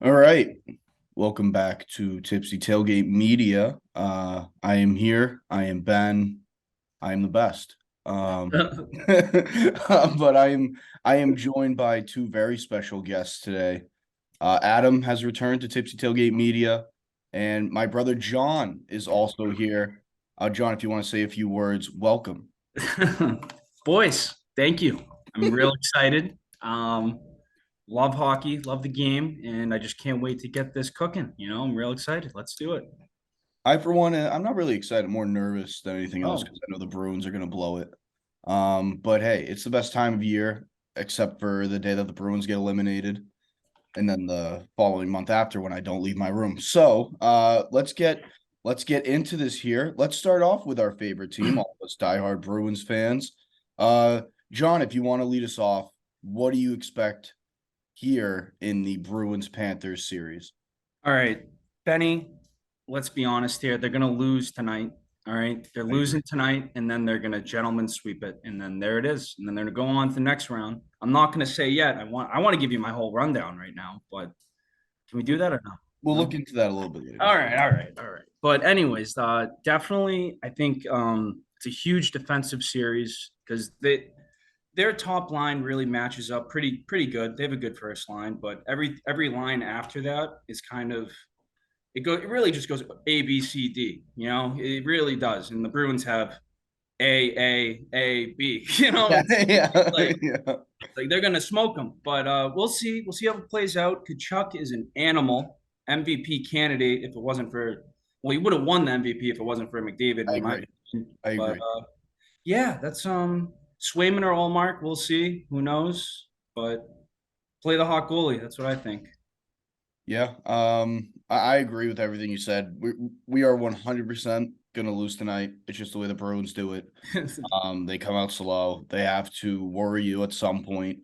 All right. Welcome back to Tipsy Tailgate Media. I am here. I am Ben. I am the best. But I am joined by two very special guests today. Adam has returned to Tipsy Tailgate Media, and my brother John is also here. John, if you want to say a few words, welcome. Boys, thank you. I'm real excited. Love hockey, love the game, and I just can't wait to get this cooking. I'm real excited. Let's do it. I, for one, I'm not really excited. I'm more nervous than anything else Oh, because I know the Bruins are going to blow it. But hey, it's the best time of year, except for the day that the Bruins get eliminated, and then the following month after when I don't leave my room. So, let's get into this here. Let's start off with our favorite team, all of us diehard Bruins fans. Uh, John, if you want to lead us off, what do you expect here in the Bruins Panthers series? all right, Benny. Let's be honest here. They're gonna lose tonight. All right, they're I agree. losing tonight, and then they're gonna gentleman sweep it, and then there it is, and then they're gonna go on to the next round. I'm not gonna say yet. I want to give you my whole rundown right now, but can we do that or no? We'll look No. into that a little bit later. All right, all right, all right. But anyways, definitely, I think it's a huge defensive series because their top line really matches up pretty good. They have a good first line, but every line after that is kind of it really just goes A B C D. It really does. And the Bruins have A B. Yeah, It's yeah, like yeah. like they're gonna smoke them. But we'll see. We'll see how it plays out. Kachuk is an animal MVP candidate. If it wasn't for, well, he would have won the MVP if it wasn't for McDavid, I in my agree. opinion. I But agree. yeah, that's Swayman or Allmark. We'll see. Who knows? But play the hot goalie. That's what I think. Yeah. I agree with everything you said. We are 100% gonna lose tonight. It's just the way the Bruins do it. They come out slow. They have to worry you at some point.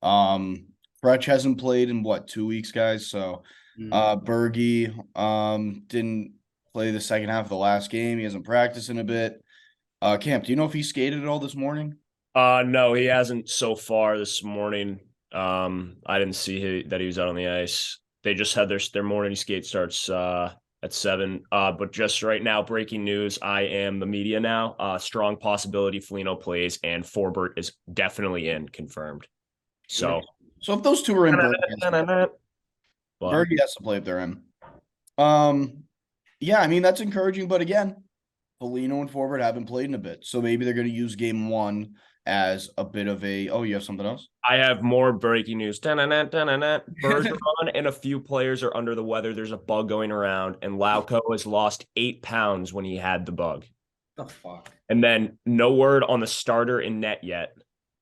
Um, Fretch hasn't played in what, 2 weeks, guys? So, Mm. Bergie, didn't play the second half of the last game. He hasn't practiced in a bit. Camp, do you know if he skated at all this morning? No, he hasn't so far this morning. I didn't see that he was out on the ice. They just had their morning skate starts at 7. But just right now, breaking news: I am the media now. Strong possibility Foligno plays and Forbert is definitely in, confirmed. Okay. So, So if those two are in, Bergie has to play. but Bergie has to play if they're in. Um, yeah, I mean that's encouraging, but again, Polino and Forward haven't played in a bit, so maybe they're going to use game one as a bit of a. Oh, you have something else? I have more breaking news. Bergeron and a few players are under the weather. There's a bug going around, and Lauco has lost 8 pounds when he had the bug. The fuck. And then no word on the starter in net yet.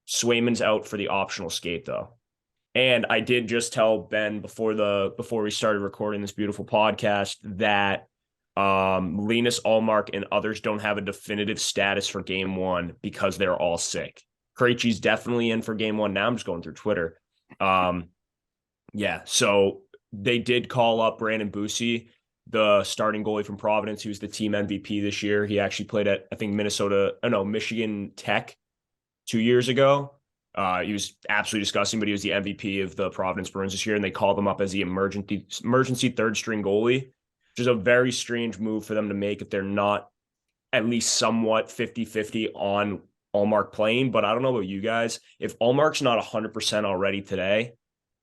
Swayman's out for the optional skate though. And I did just tell Ben before we started recording this beautiful podcast that Linus Allmark and others don't have a definitive status for game one because they're all sick. Krejci's definitely in for game one. Now I'm just going through Twitter. Um, yeah, so they did call up Brandon Bussi, the starting goalie from Providence, who's the team MVP this year. He actually played at, I think, Michigan Tech 2 years ago. He was absolutely disgusting, but he was the MVP of the Providence Bruins this year, and they called him up as the emergency third string goalie, which is a very strange move for them to make if they're not at least somewhat 50-50 on Allmark playing. But I don't know about you guys. If Allmark's not 100% already today,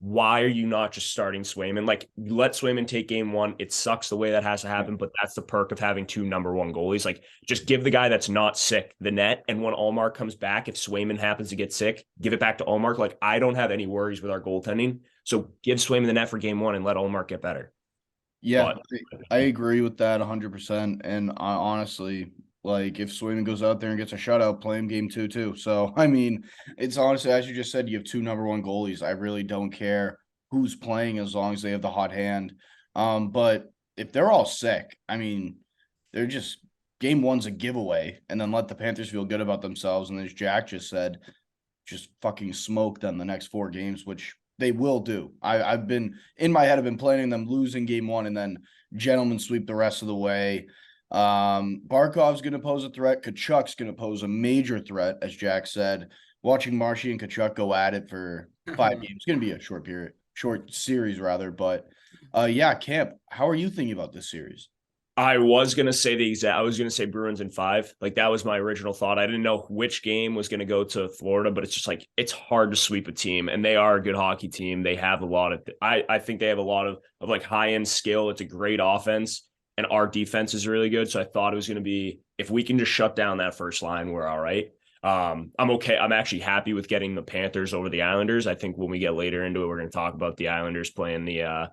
why are you not just starting Swayman? Like, let Swayman take game one. It sucks the way that has to happen, but that's the perk of having two number one goalies. Like, just give the guy that's not sick the net. And when Allmark comes back, if Swayman happens to get sick, give it back to Allmark. Like, I don't have any worries with our goaltending. So give Swayman the net for game one and let Allmark get better. Yeah, But I agree with that 100%. And I honestly, like, if Swayman goes out there and gets a shutout, play him game two too. So I mean, it's honestly, as you just said, you have two number one goalies. I really don't care who's playing as long as they have the hot hand. But if they're all sick, I mean, they're just game one's a giveaway, and then let the Panthers feel good about themselves. And as Jack just said, just fucking smoke them the next 4 games, which they will do. I've been in my head, I've been planning them losing game one and then gentlemen sweep the rest of the way. Barkov's going to pose a threat. Kachuk's going to pose a major threat, as Jack said. Watching Marshy and Kachuk go at it for 5 games is going to be a short period. short series rather. But yeah, Camp, how are you thinking about this series? I was gonna say I was gonna say Bruins in 5. Like that was my original thought. I didn't know which game was gonna go to Florida, but it's just like it's hard to sweep a team, and they are a good hockey team. They have a lot of I think they have a lot of like high end skill. It's a great offense, and our defense is really good. So I thought it was gonna be if we can just shut down that first line, we're all right. I'm okay. I'm actually happy with getting the Panthers over the Islanders. I think when we get later into it, we're gonna talk about the Islanders playing the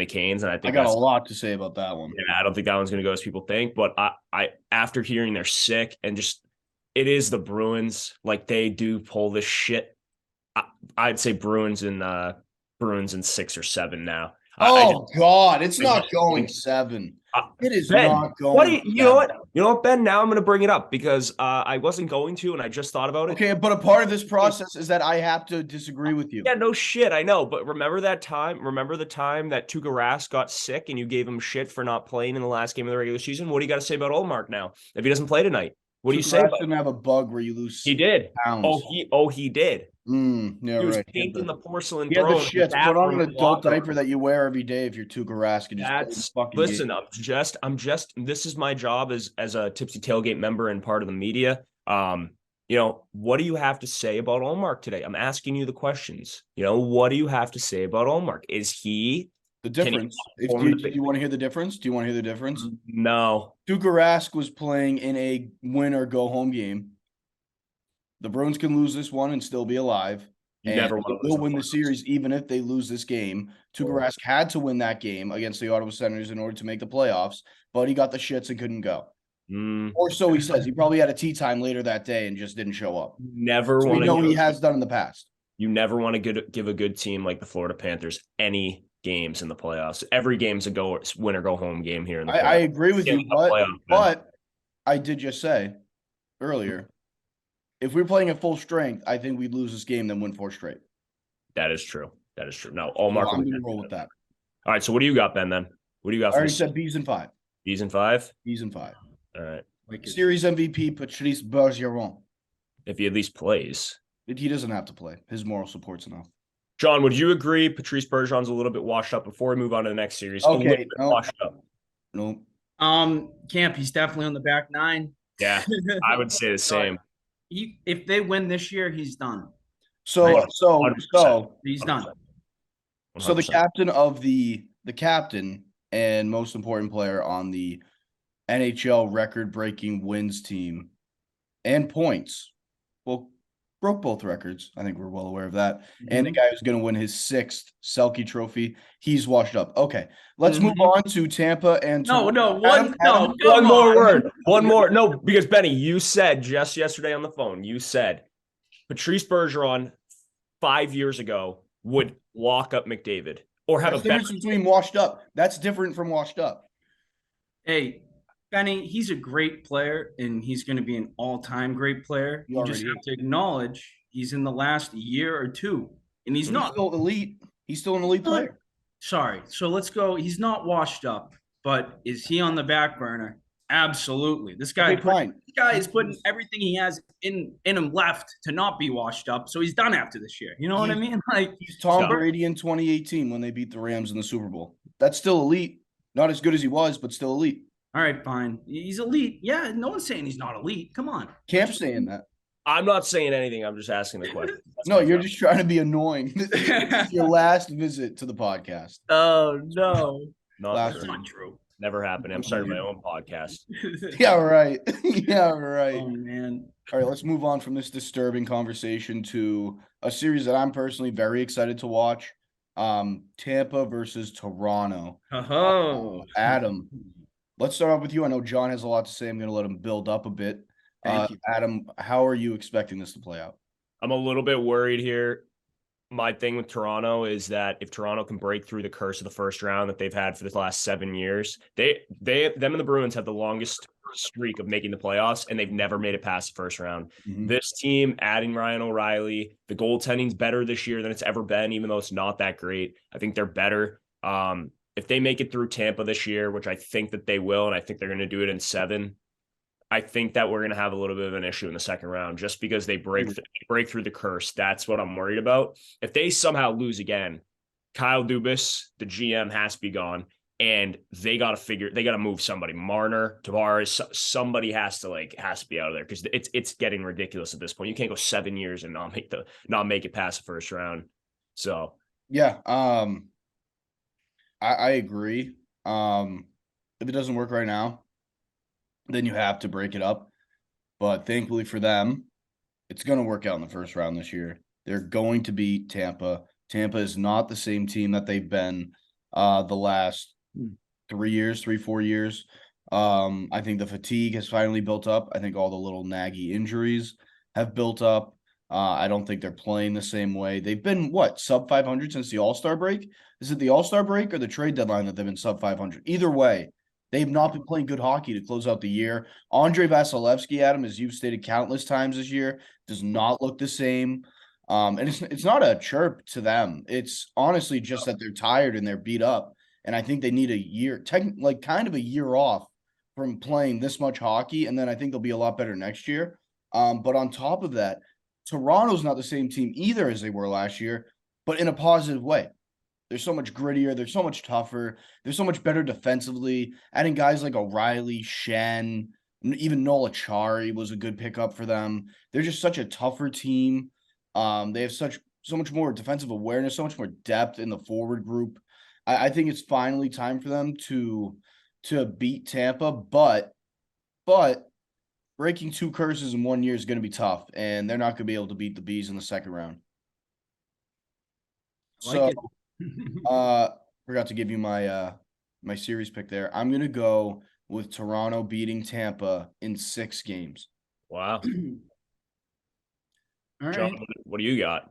Canes, and I I think got a that's lot to say about that one. yeah, I don't think that one's going to go as people think, but I after hearing they're sick and just it is the Bruins, like they do pull this shit. I'd say Bruins in 6 or 7 now. Oh God, it's I not just going think 7. uh, It is Ben, not what do going you know 7. what? You know what, Ben? Now I'm going to bring it up because I wasn't going to, and I just thought about it. Okay, but a part of this process is that I have to disagree with you. Yeah, no shit, I know. But remember that time? Remember the time that Tuukka Rask got sick and you gave him shit for not playing in the last game of the regular season? What do you got to say about Olmark now if he doesn't play tonight? What do you Tuukka say Rask about didn't have a bug where you lose He did. pounds. He did. Yeah, He was right. painting the porcelain He had the throne in the shits. Put on bathroom an in the adult locker room. diaper that you wear every day if you're Tuukka Rask and just play the That's fucking listen. game. This is my job as a Tipsy Tailgate member and part of the media. What do you have to say about Olmark today? I'm asking you the questions. What do you have to say about Olmark? Is he The can he difference. If perform do you want to hear the difference? Do you want to hear the difference? No. Tuukka Rask was playing in a win or go home game. The Bruins can lose this one and still be alive. You And never they want to will lose win the the series even if they lose this game. Tuukka Rask had to win that game against the Ottawa Senators in order to make the playoffs, but he got the shits and couldn't go. Or so he says. He probably had a tea time later that day and just didn't show up. Never So we want know he to. has done in the past. You never want to give a good team like the Florida Panthers any games in the playoffs. Every game's a win or go home game here in the playoffs. I agree with you, Playoff, but I did just say earlier, if we're playing at full strength, I think we'd lose this game, then win 4 straight. That is true. No, I'm going to roll with that. All right, so what do you got, Ben, then? What do you got I already said B's and 5. B's and 5? B's and 5. All right. Series MVP, Patrice Bergeron. If he at least plays. He doesn't have to play. His moral support's enough. John, would you agree Patrice Bergeron's a little bit washed up before we move on to the next series? Okay, washed up. Nope. Camp, he's definitely on the back 9. Yeah, I would say the same. If they win this year, he's done. So he's done. 100%. So the captain of the captain and most important player on the NHL record-breaking wins team and points, well, broke both records. I think we're well aware of that. Mm-hmm. And the guy who's going to win his 6th Selke Trophy, he's washed up. Okay, let's move on to Tampa and one more word. One more. No, because Benny, you said just yesterday on the phone, you said Patrice Bergeron 5 years ago would lock up McDavid or have a difference between washed up. That's different from washed up. Hey, Benny, he's a great player, and he's going to be an all-time great player. You just have to acknowledge he's in the last year or 2, and he's not still elite. He's still an elite player. Sorry. So let's go. He's not washed up, but is he on the back burner? Absolutely. This guy is putting everything he has in him left to not be washed up. So he's done after this year. You know what I mean? Like he's Tom Brady in 2018 when they beat the Rams in the Super Bowl. That's still elite. Not as good as he was, but still elite. All right, fine. He's elite. Yeah, no one's saying he's not elite. Come on. Camp's saying that. I'm not saying anything. I'm just asking the question. No, you're just trying to be annoying. This is your last visit to the podcast. Oh, no. That's not true. Never happened. I'm starting my own podcast. Yeah, right. Yeah, right. Oh, man. All right, let's move on from this disturbing conversation to a series that I'm personally very excited to watch. Tampa versus Toronto. Adam, let's start off with you. I know John has a lot to say. I'm going to let him build up a bit. Adam, how are you expecting this to play out? I'm a little bit worried here. My thing with Toronto is that if Toronto can break through the curse of the first round that they've had for the last 7 years, them and the Bruins have the longest streak of making the playoffs, and they've never made it past the first round. Mm-hmm. This team, adding Ryan O'Reilly, the goaltending's better this year than it's ever been, even though it's not that great. I think they're better. If they make it through Tampa this year, which I think that they will, and I think they're going to do it in 7, I think that we're going to have a little bit of an issue in the second round just because they break through the curse. That's what I'm worried about. If they somehow lose again, Kyle Dubas, the GM, has to be gone. And they got to move somebody. Marner, Tavares, somebody has to be out of there, because it's getting ridiculous at this point. You can't go 7 years and not make it past the first round. So Yeah, I agree. If it doesn't work right now, then you have to break it up. But thankfully for them, it's going to work out in the first round this year. They're going to beat Tampa. Tampa is not the same team that they've been the last 3 years, 4 years. I think the fatigue has finally built up. I think all the little naggy injuries have built up. I don't think they're playing the same way. They've been sub 500 since the All-Star break? Is it the All-Star break or the trade deadline that they've been sub 500? Either way, they've not been playing good hockey to close out the year. Andre Vasilevsky, Adam, as you've stated countless times this year, does not look the same. And it's not a chirp to them. It's honestly just that they're tired and they're beat up. And I think they need a year, kind of a year off from playing this much hockey. And then I think they'll be a lot better next year. But on top of that, Toronto's not the same team either as they were last year, but in a positive way. They're so much grittier. They're so much tougher. They're so much better defensively. Adding guys like O'Reilly, Shen, even Nola Chari was a good pickup for them. They're just such a tougher team. They have so much more defensive awareness, so much more depth in the forward group. I think it's finally time for them to beat Tampa, but breaking 2 curses in 1 year is going to be tough, and they're not going to be able to beat the Bees in the second round. Forgot to give you my my series pick there. I'm going to go with Toronto beating Tampa in 6 games. Wow. All right. John, what do you got?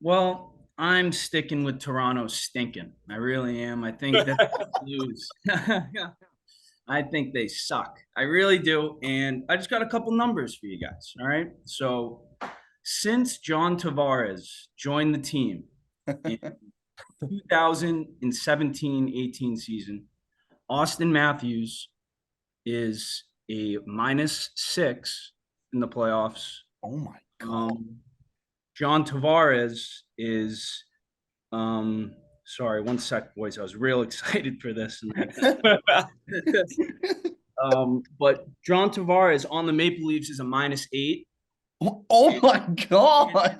Well, I'm sticking with Toronto stinking. I really am. I think that they lose. I think they suck. I really do. And I just got a couple numbers for you guys. All right. So since John Tavares joined the team in 2017-18 season, Austin Matthews is a -6 in the playoffs. Oh my God. John Tavares is sorry, one sec, boys. I was real excited for this. But John Tavares on the Maple Leafs is a -8. Oh my God.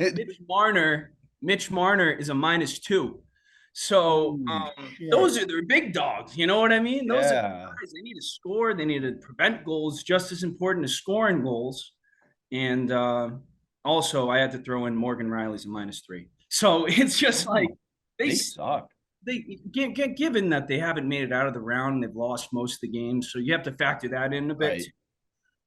Mitch Marner is a -2. So those are their big dogs. You know what I mean? Those are guys. They need to score. They need to prevent goals, just as important as scoring goals. And also, I had to throw in Morgan Riley's a -3. So it's just like they suck. Given that they haven't made it out of the round, they've lost most of the games, so you have to factor that in a bit. Right.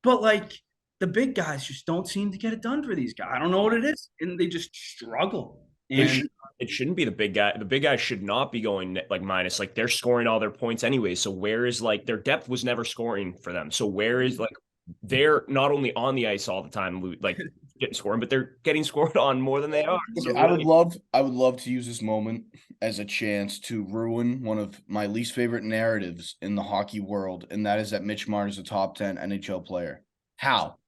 But the big guys just don't seem to get it done for these guys. I don't know what it is, and they just struggle. And it shouldn't be the big guy. The big guys should not be going minus. They're scoring all their points anyway. So where is their depth was never scoring for them. So where is they're not only on the ice all the time, getting scoring, but they're getting scored on more than they are. So I would love to use this moment as a chance to ruin one of my least favorite narratives in the hockey world, and that is that Mitch Marner is a top 10 NHL player. How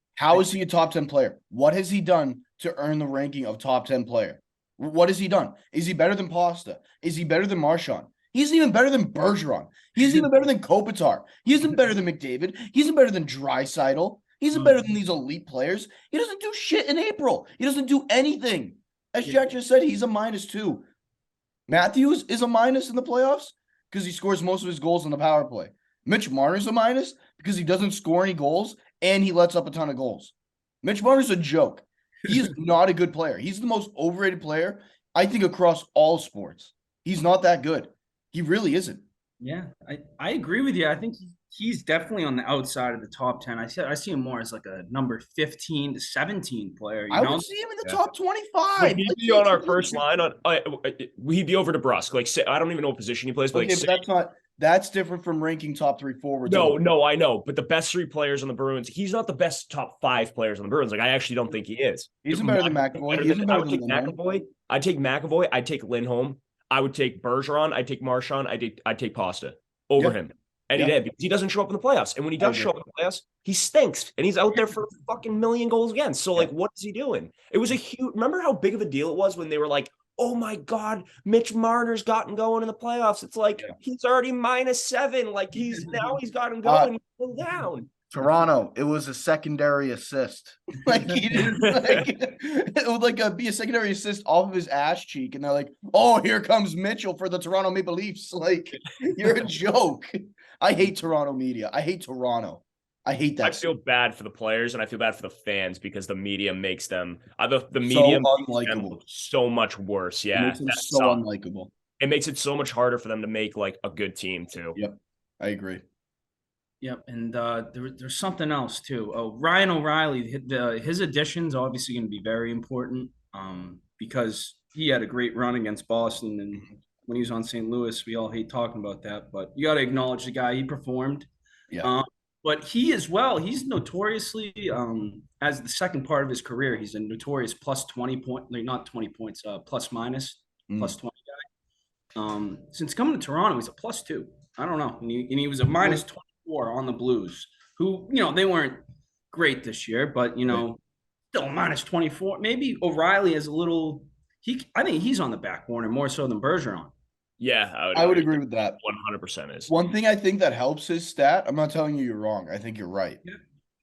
is he a top 10 player? What has he done to earn the ranking of top 10 player? What has he done? Is he better than Pasta? Is he better than Marchand? He isn't even better than Bergeron. He isn't even better than Kopitar. He isn't better than McDavid. He isn't better than Draisaitl. He isn't better than these elite players. He doesn't do shit in April. He doesn't do anything. As Jack just said, he's a -2. Matthews is a minus in the playoffs because he scores most of his goals on the power play. Mitch Marner's a minus because he doesn't score any goals and he lets up a ton of goals. Mitch Marner's a joke. He is not a good player. He's the most overrated player, I think, across all sports. He's not that good. He really isn't. Yeah, I agree with you. I think he's definitely on the outside of the top 10. I see him more as a number 15 to 17 player. I would see him in the top 25. He'd be on our first line. He'd be over to Brusque. I don't even know what position he plays. But that's different from ranking top 3 forwards. No, I know. But the best 3 players on the Bruins, he's not the best top 5 players on the Bruins. I actually don't think he is. He's better than McAvoy. I would take McAvoy. I'd take McAvoy. I'd take Lindholm. I would take Bergeron. I'd take Marchand. I'd take Pasta over him. And he did, because he doesn't show up in the playoffs. And when he does show up in the playoffs, he stinks. And he's out there for a fucking million goals again. So, what is he doing? It was a huge – remember how big of a deal it was when they were like, oh my God, Mitch Marner's gotten going in the playoffs. It's like he's already -7. Like he's gotten going down. Toronto, it was a secondary assist. Like he didn't it would be a secondary assist off of his ass cheek, and they're like, "Oh, here comes Mitchell for the Toronto Maple Leafs." Like you're a joke. I hate Toronto media. I hate Toronto. I hate that. I feel bad for the players and I feel bad for the fans because the media makes them the So media makes them unlikable. look so much worse. It Yeah, makes them so unlikable. It makes it so much harder for them to make like a good team too. Yep, I agree. Yep, and there's something else too. Oh, Ryan O'Reilly, his addition's obviously going to be very important because he had a great run against Boston, and when he was on St. Louis, we all hate talking about that, but you got to acknowledge the guy. He performed. Yeah. But he as well, he's notoriously, as the second part of his career, he's a notorious plus 20 point, like not 20 points, plus minus, plus 20 guy. Since coming to Toronto, he's a +2. I don't know. And he was a -24 on the Blues, who, they weren't great this year, but, still -24. Maybe O'Reilly is a little, I think he's on the back burner more so than Bergeron. Yeah, I would agree with that. 100% is. One thing I think that helps his stat, I'm not telling you you're wrong. I think you're right. Yeah.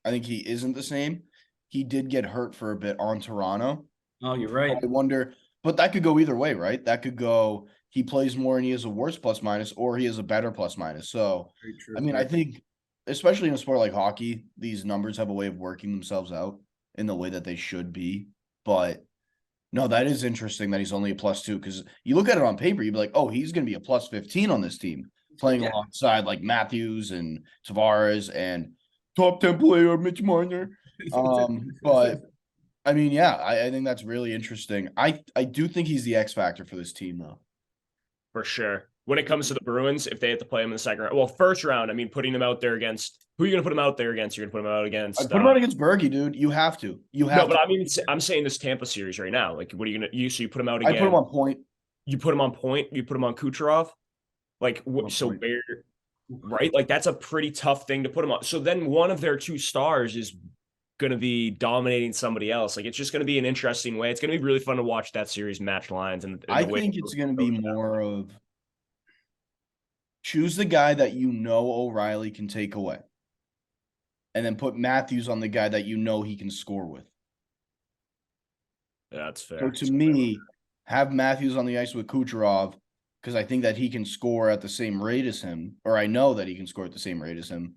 I think he isn't the same. He did get hurt for a bit on Toronto. Oh, you're right. I wonder, but that could go either way, right? That could go, he plays more and he has a worse plus minus, or he has a better plus minus. So, Very true. I mean, I think, especially in a sport like hockey, these numbers have a way of working themselves out in the way that they should be. But no, that is interesting that he's only a +2, because you look at it on paper, you'd be like, oh, he's going to be a +15 on this team, playing alongside like Matthews and Tavares and top 10 player Mitch Marner. But I mean, yeah, I think that's really interesting. I do think he's the X factor for this team, though. For sure. When it comes to the Bruins, if they have to play him in the second round, well, first round, I mean, putting them out there against who are you going to put them out there against? You're going to put them out against. I'd put him out against Bergie, dude. You have to. But I mean, I'm saying this Tampa series right now. Like, what are you going to? So you put him out again. I put him on point. You put him on point. You put him on Kucherov. Like, so where? Right? Like, that's a pretty tough thing to put him on. So then one of their two stars is going to be dominating somebody else. Like, it's just going to be an interesting way. It's going to be really fun to watch that series match lines. And I think it's going to be more of choose the guy that O'Reilly can take away, and then put Matthews on the guy that he can score with. That's fair. So to me, have Matthews on the ice with Kucherov, because I think that he can score at the same rate as him, or I know that he can score at the same rate as him.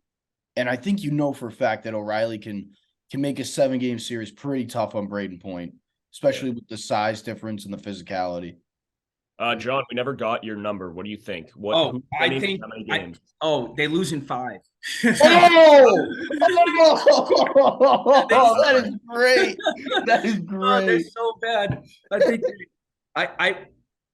And I think for a fact that O'Reilly can make a 7-game series pretty tough on Braden Point, especially with the size difference and the physicality. John, we never got your number. What do you think? I think they lose in 5. That is great. That is great. Oh, they're so bad. I think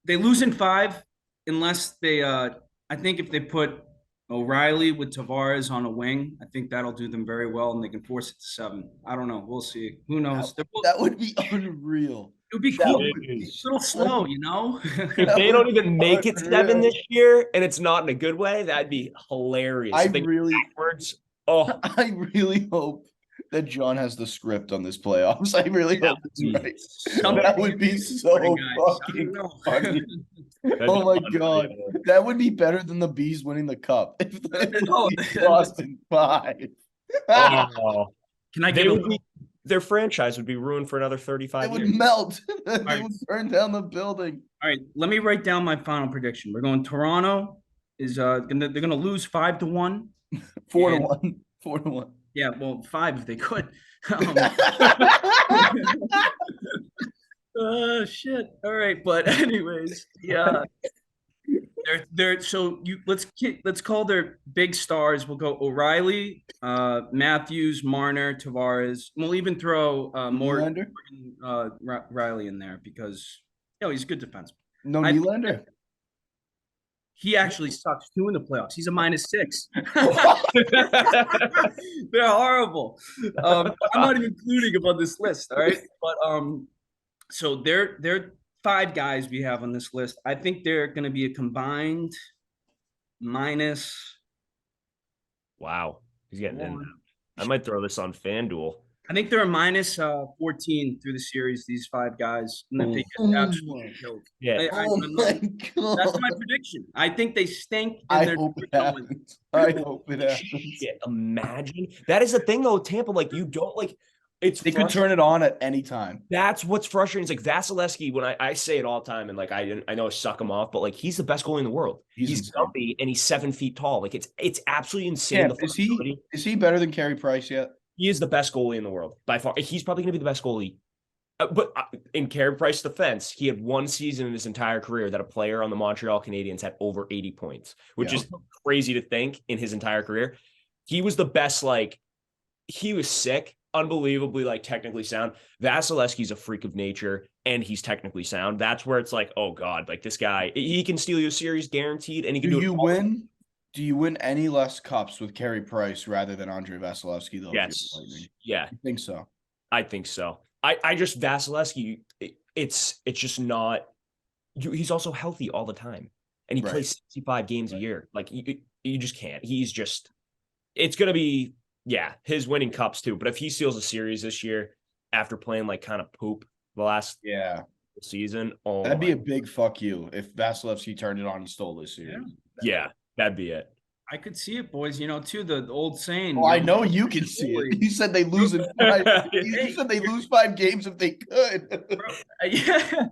they lose in 5 unless they I think if they put O'Reilly with Tavares on a wing, I think that'll do them very well, and they can force it to 7. I don't know. We'll see. Who knows? That would be unreal. It would be cool. It's a little slow, If they don't even make it 7 this year, and it's not in a good way, that'd be hilarious. I really hope that John has the script on this playoffs. I really hope it's right. That would be so fucking funny. Oh my God. That would be better than the Bees winning the cup. If the lost in 5. Can I get their franchise would be ruined for another 35 years. It would melt. They would burn down the building. All right, let me write down my final prediction. We're going Toronto is they're gonna lose 5-1. 4-1. 4-1. Yeah, well, 5 if they could. Shit. All right, but anyways, yeah. They're so let's call their big stars. We'll go O'Reilly, Matthews, Marner, Tavares. We'll even throw Morgan Riley in there because he's a good defenseman. No Nylander. He actually sucks too in the playoffs. He's a -6. They're horrible. I'm not even including him on this list. All right, but so they're 5 guys we have on this list. I think they're going to be a combined -. Wow, he's getting in. I might throw this on FanDuel. I think they're a minus 14 through the series, these 5 guys, and that they get absolutely killed. Yeah. Oh I'm my that's my god. prediction. I think they stink I and they're hope it going. happens. I Holy hope it happens. shit, imagine. That is the thing though, Tampa, like you don't like it's They could frustrating. turn it on at any time. That's what's frustrating. It's like Vasilevsky, when I say it all the time, and like I know I suck him off, but like he's the best goalie in the world. He's He's insane. jumpy and he's 7 feet tall. Like it's absolutely insane. Yeah, The flexibility. is he better than Carey Price yet? He is the best goalie in the world by far. He's probably going to be the best goalie. But in Carey Price's defense, he had one season in his entire career that a player on the Montreal Canadiens had over 80 points, which is crazy to think in his entire career. He was the best. Like he was sick, unbelievably like technically sound. Vasilevsky's a freak of nature, and he's technically sound. That's where it's like, oh god, like this guy, he can steal you a series guaranteed, and he can do you it. win? Do you win any less cups with Carey Price rather than Andre Vasilevsky though? Yes, yeah, I think so. I think so. I just Vasilevsky. It's just not. He's also healthy all the time, and he plays 65 games a year. Like you just can't. He's just. It's gonna be his winning cups too. But if he steals a series this year after playing like kind of poop the last season, that'd be a big fuck you if Vasilevsky turned it on and stole this series. Yeah, that'd be it. I could see it, boys. You know, too, the old saying. Oh, I know you can see it. You said they lose in 5. You said they lose 5 games if they could. Yeah.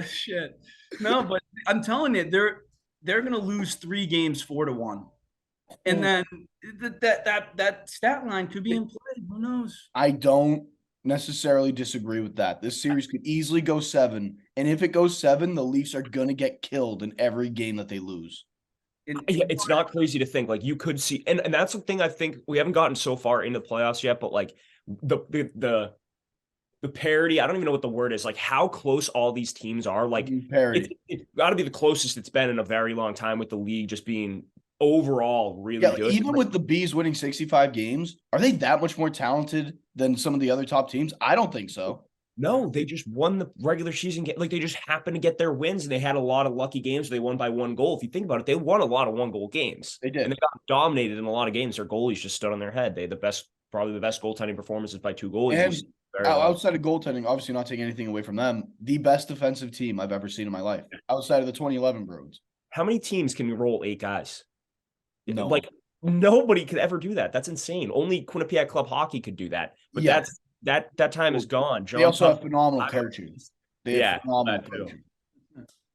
Shit. No, but I'm telling you, they're gonna lose 3 games 4-1, and then that stat line could be in play. Who knows? I don't necessarily disagree with that. This series could easily go 7, and if it goes 7, the Leafs are gonna get killed in every game that they lose. It's not crazy to think like you could see, and that's the thing. I think we haven't gotten so far into the playoffs yet, but like the parity, I don't even know what the word is, like how close all these teams are. Like it's got to be the closest it's been in a very long time, with the league just being overall really good. Even with the Bees winning 65 games, are they that much more talented than some of the other top teams? I don't think so. No, they just won the regular season game. Like they just happened to get their wins, and they had a lot of lucky games. They won by 1 goal. If you think about it, they won a lot of 1-goal games. They did, and they got dominated in a lot of games. Their goalies just stood on their head. They had probably the best goaltending performances by 2 goalies. And outside of goaltending, obviously not taking anything away from them, the best defensive team I've ever seen in my life, outside of the 2011 Bruins. How many teams can you roll 8 guys? No. Like nobody could ever do that. That's insane. Only Quinnipiac Club Hockey could do that. But that time is gone. They also have phenomenal coaching. They have phenomenal coaching.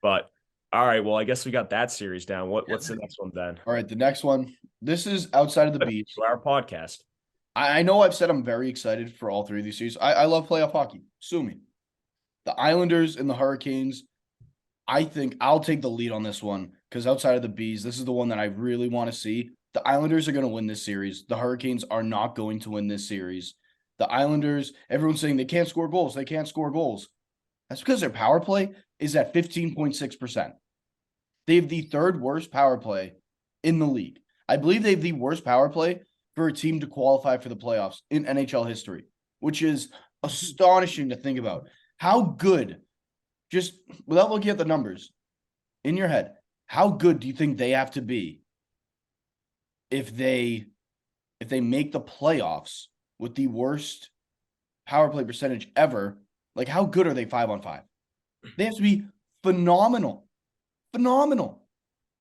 But all right, well, I guess we got that series down. What's the next one then? All right, the next one. This is outside of the Bees. Our podcast. I know I've said I'm very excited for all 3 of these series. I love playoff hockey. Sue me. The Islanders and the Hurricanes. I think I'll take the lead on this one because outside of the Bees, this is the one that I really want to see. The Islanders are going to win this series. The Hurricanes are not going to win this series. The Islanders, everyone's saying they can't score goals. They can't score goals. That's because their power play is at 15.6%. They have the 3rd worst power play in the league. I believe they have the worst power play for a team to qualify for the playoffs in NHL history, which is astonishing to think about. How good, just without looking at the numbers, in your head, how good do you think they have to be if they make the playoffs with the worst power play percentage ever? Like, how good are they 5-on-5? They have to be phenomenal. Phenomenal.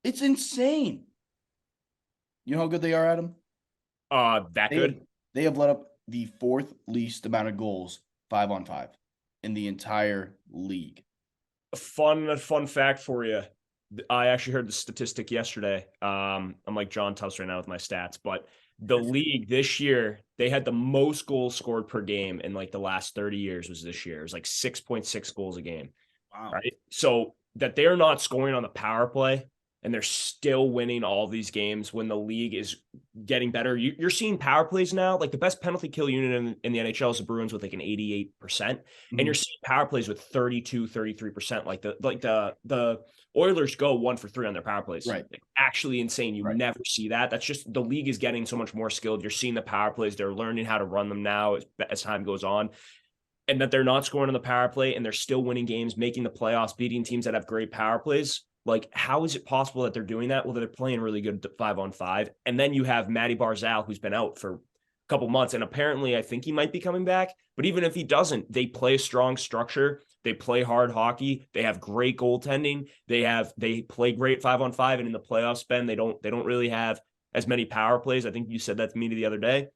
It's insane. You know how good they are, Adam? Good? They have let up the 4th least amount of goals 5-on-5 in the entire league. A fun fact for you. I actually heard the statistic yesterday. I'm like John Tufts right now with my stats, but the league this year, they had the most goals scored per game in like the last 30 years was this year. It was like 6.6 goals a game. Wow. Right. So that they're not scoring on the power play and they're still winning all these games when the league is getting better. You're seeing power plays now. Like the best penalty kill unit in the NHL is the Bruins with like an 88%. And you're seeing power plays with 32, 33%. Like the Oilers go 1 for 3 on their power plays. Right. Like, actually insane. You never see that. That's just the league is getting so much more skilled. You're seeing the power plays. They're learning how to run them now as time goes on. And that they're not scoring on the power play and they're still winning games, making the playoffs, beating teams that have great power plays. Like, how is it possible that they're doing that? Well, they're playing really good 5-on-5. And then you have Matty Barzal, who's been out for a couple months. And apparently, I think he might be coming back. But even if he doesn't, they play a strong structure. They play hard hockey. They have great goaltending. They play great 5-on-5. And in the playoffs, Ben, they don't really have as many power plays. I think you said that to me the other day.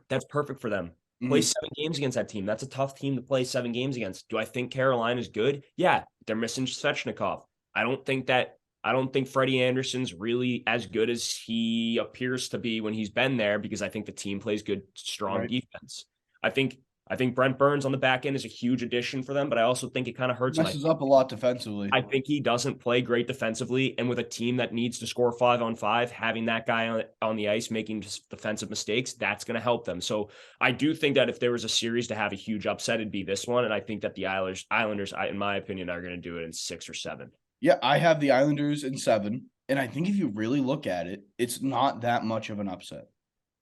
That's perfect for them. Play 7 games against that team. That's a tough team to play 7 games against. Do I think Carolina's good? Yeah, they're missing Svechnikov. I don't think Freddie Anderson's really as good as he appears to be when he's been there, because I think the team plays good, strong defense. I think Brent Burns on the back end is a huge addition for them, but I also think it kind of hurts. Messes up a lot defensively. I think he doesn't play great defensively, and with a team that needs to score 5-on-5, having that guy on the ice making defensive mistakes, that's going to help them. So I do think that if there was a series to have a huge upset, it'd be this one, and I think that the Islanders, in my opinion, are going to do it in 6 or 7. Yeah, I have the Islanders in 7, and I think if you really look at it, it's not that much of an upset.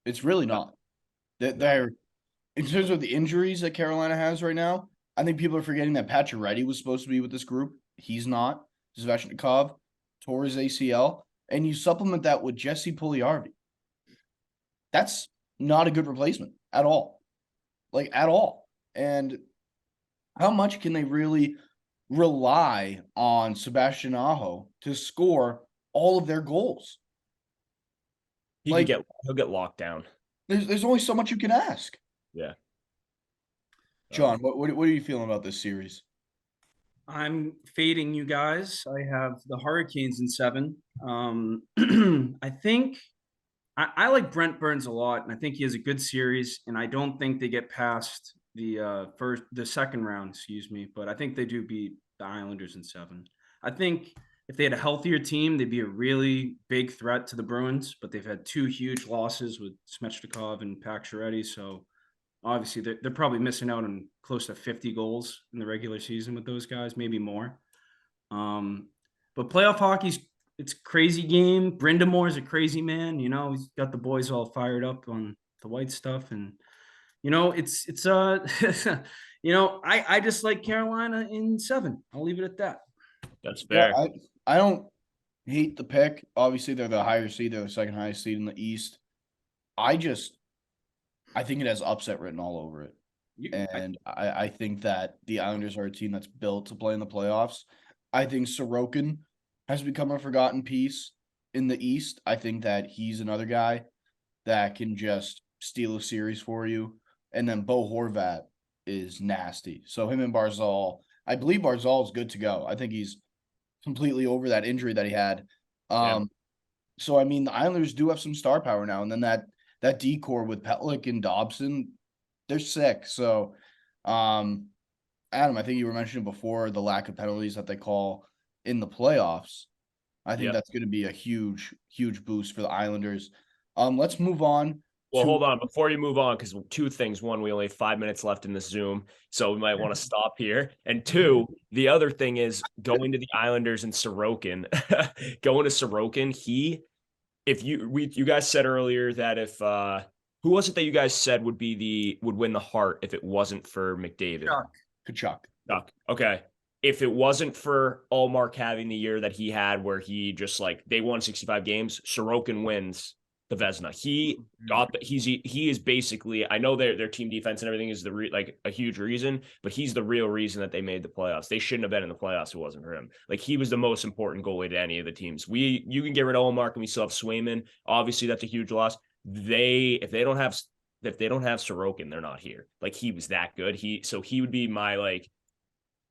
It's really not. They're in terms of the injuries that Carolina has right now, I think people are forgetting that Pacioretty was supposed to be with this group. He's not. Svechnikov tore his ACL, and you supplement that with Jesse Puljujarvi. That's not a good replacement at all. Like, at all. And how much can they really rely on Sebastian Aho to score all of their goals? He'll get locked down. There's only so much you can ask. Yeah. John, what are you feeling about this series? I'm fading you guys. I have the Hurricanes in 7. I think I like Brent Burns a lot, and I think he has a good series. And I don't think they get past the second round, excuse me. But I think they do beat the Islanders in 7. I think if they had a healthier team, they'd be a really big threat to the Bruins. But they've had 2 huge losses with Svechnikov and Pacioretty, so obviously they're probably missing out on close to 50 goals in the regular season with those guys, maybe more. But playoff hockey's it's a crazy game. Brindamore's a crazy man. You know, he's got the boys all fired up on the white stuff, and you know, it's you know, I just like Carolina in 7. I'll leave it at that. That's fair. Yeah, I don't hate the pick. Obviously, they're the higher seed. They're the second highest seed in the East. I think it has upset written all over it. And I think that the Islanders are a team that's built to play in the playoffs. I think Sorokin has become a forgotten piece in the East. I think that he's another guy that can just steal a series for you. And then Bo Horvat is nasty. So him and Barzal, I believe Barzal is good to go. I think he's completely over that injury that he had. So, I mean, the Islanders do have some star power now. And then that decor with Petlick and Dobson, they're sick. So, Adam, I think you were mentioning before the lack of penalties that they call in the playoffs. I think that's going to be a huge, huge boost for the Islanders. Let's move on. Well, hold on. Before you move on, because 2 things. 1, we only have 5 minutes left in this Zoom, so we might want to stop here. And 2, the other thing is going to the Islanders and Sorokin. Going to Sorokin, you guys said earlier that if who was it that you guys said would win the Hart if it wasn't for McDavid? Kachuk. Okay. If it wasn't for Allmark having the year that he had, where he just they won 65 games, Sorokin wins the Vezina. He is basically, I know their team defense and everything is a huge reason, but he's the real reason that they made the playoffs. They shouldn't have been in the playoffs if it wasn't for him. He was the most important goalie to any of the teams. You can get rid of Allmark and we still have Swayman. Obviously, that's a huge loss. If they don't have Sorokin, they're not here. He was that good. He would be my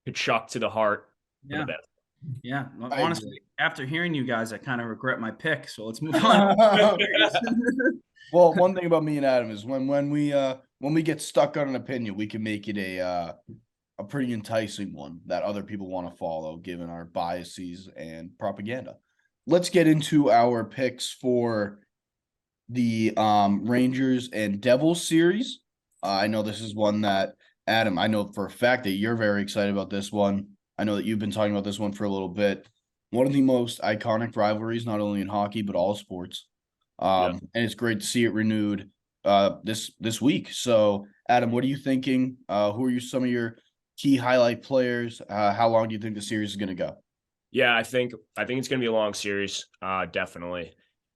Kachuk to the Hart. Yeah. Yeah. Honestly, after hearing you guys, I kind of regret my pick. So let's move on. Well, one thing about me and Adam is when we get stuck on an opinion, we can make it a pretty enticing one that other people want to follow, given our biases and propaganda. Let's get into our picks for the Rangers and Devils series. I know this is one that, Adam, I know for a fact that you're very excited about this one. I know that you've been talking about this one for a little bit. One of the most iconic rivalries, not only in hockey, but all sports. And it's great to see it renewed this week. So, Adam, what are you thinking? Who are some of your key highlight players? How long do you think the series is going to go? Yeah, I think it's going to be a long series. Definitely.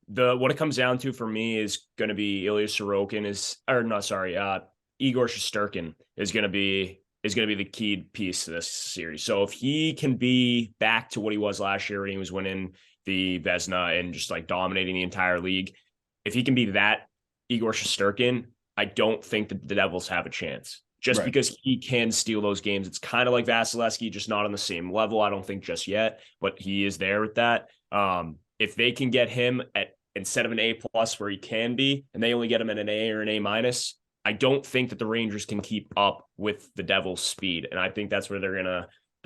What it comes down to for me is going to be Ilya Sorokin Igor Shesterkin is going to be the key piece to this series. So if he can be back to what he was last year when he was winning the Vezina and just like dominating the entire league, if he can be that Igor Shesterkin, I don't think that the Devils have a chance. Just Right. because he can steal those games. It's kind of like Vasilevsky, just not on the same level. I don't think just yet, but he is there with that. If they can get him at instead of an A plus where he can be, and they only get him at an A or an A minus, I don't think that the Rangers can keep up with the Devils' speed. And I think that's where they're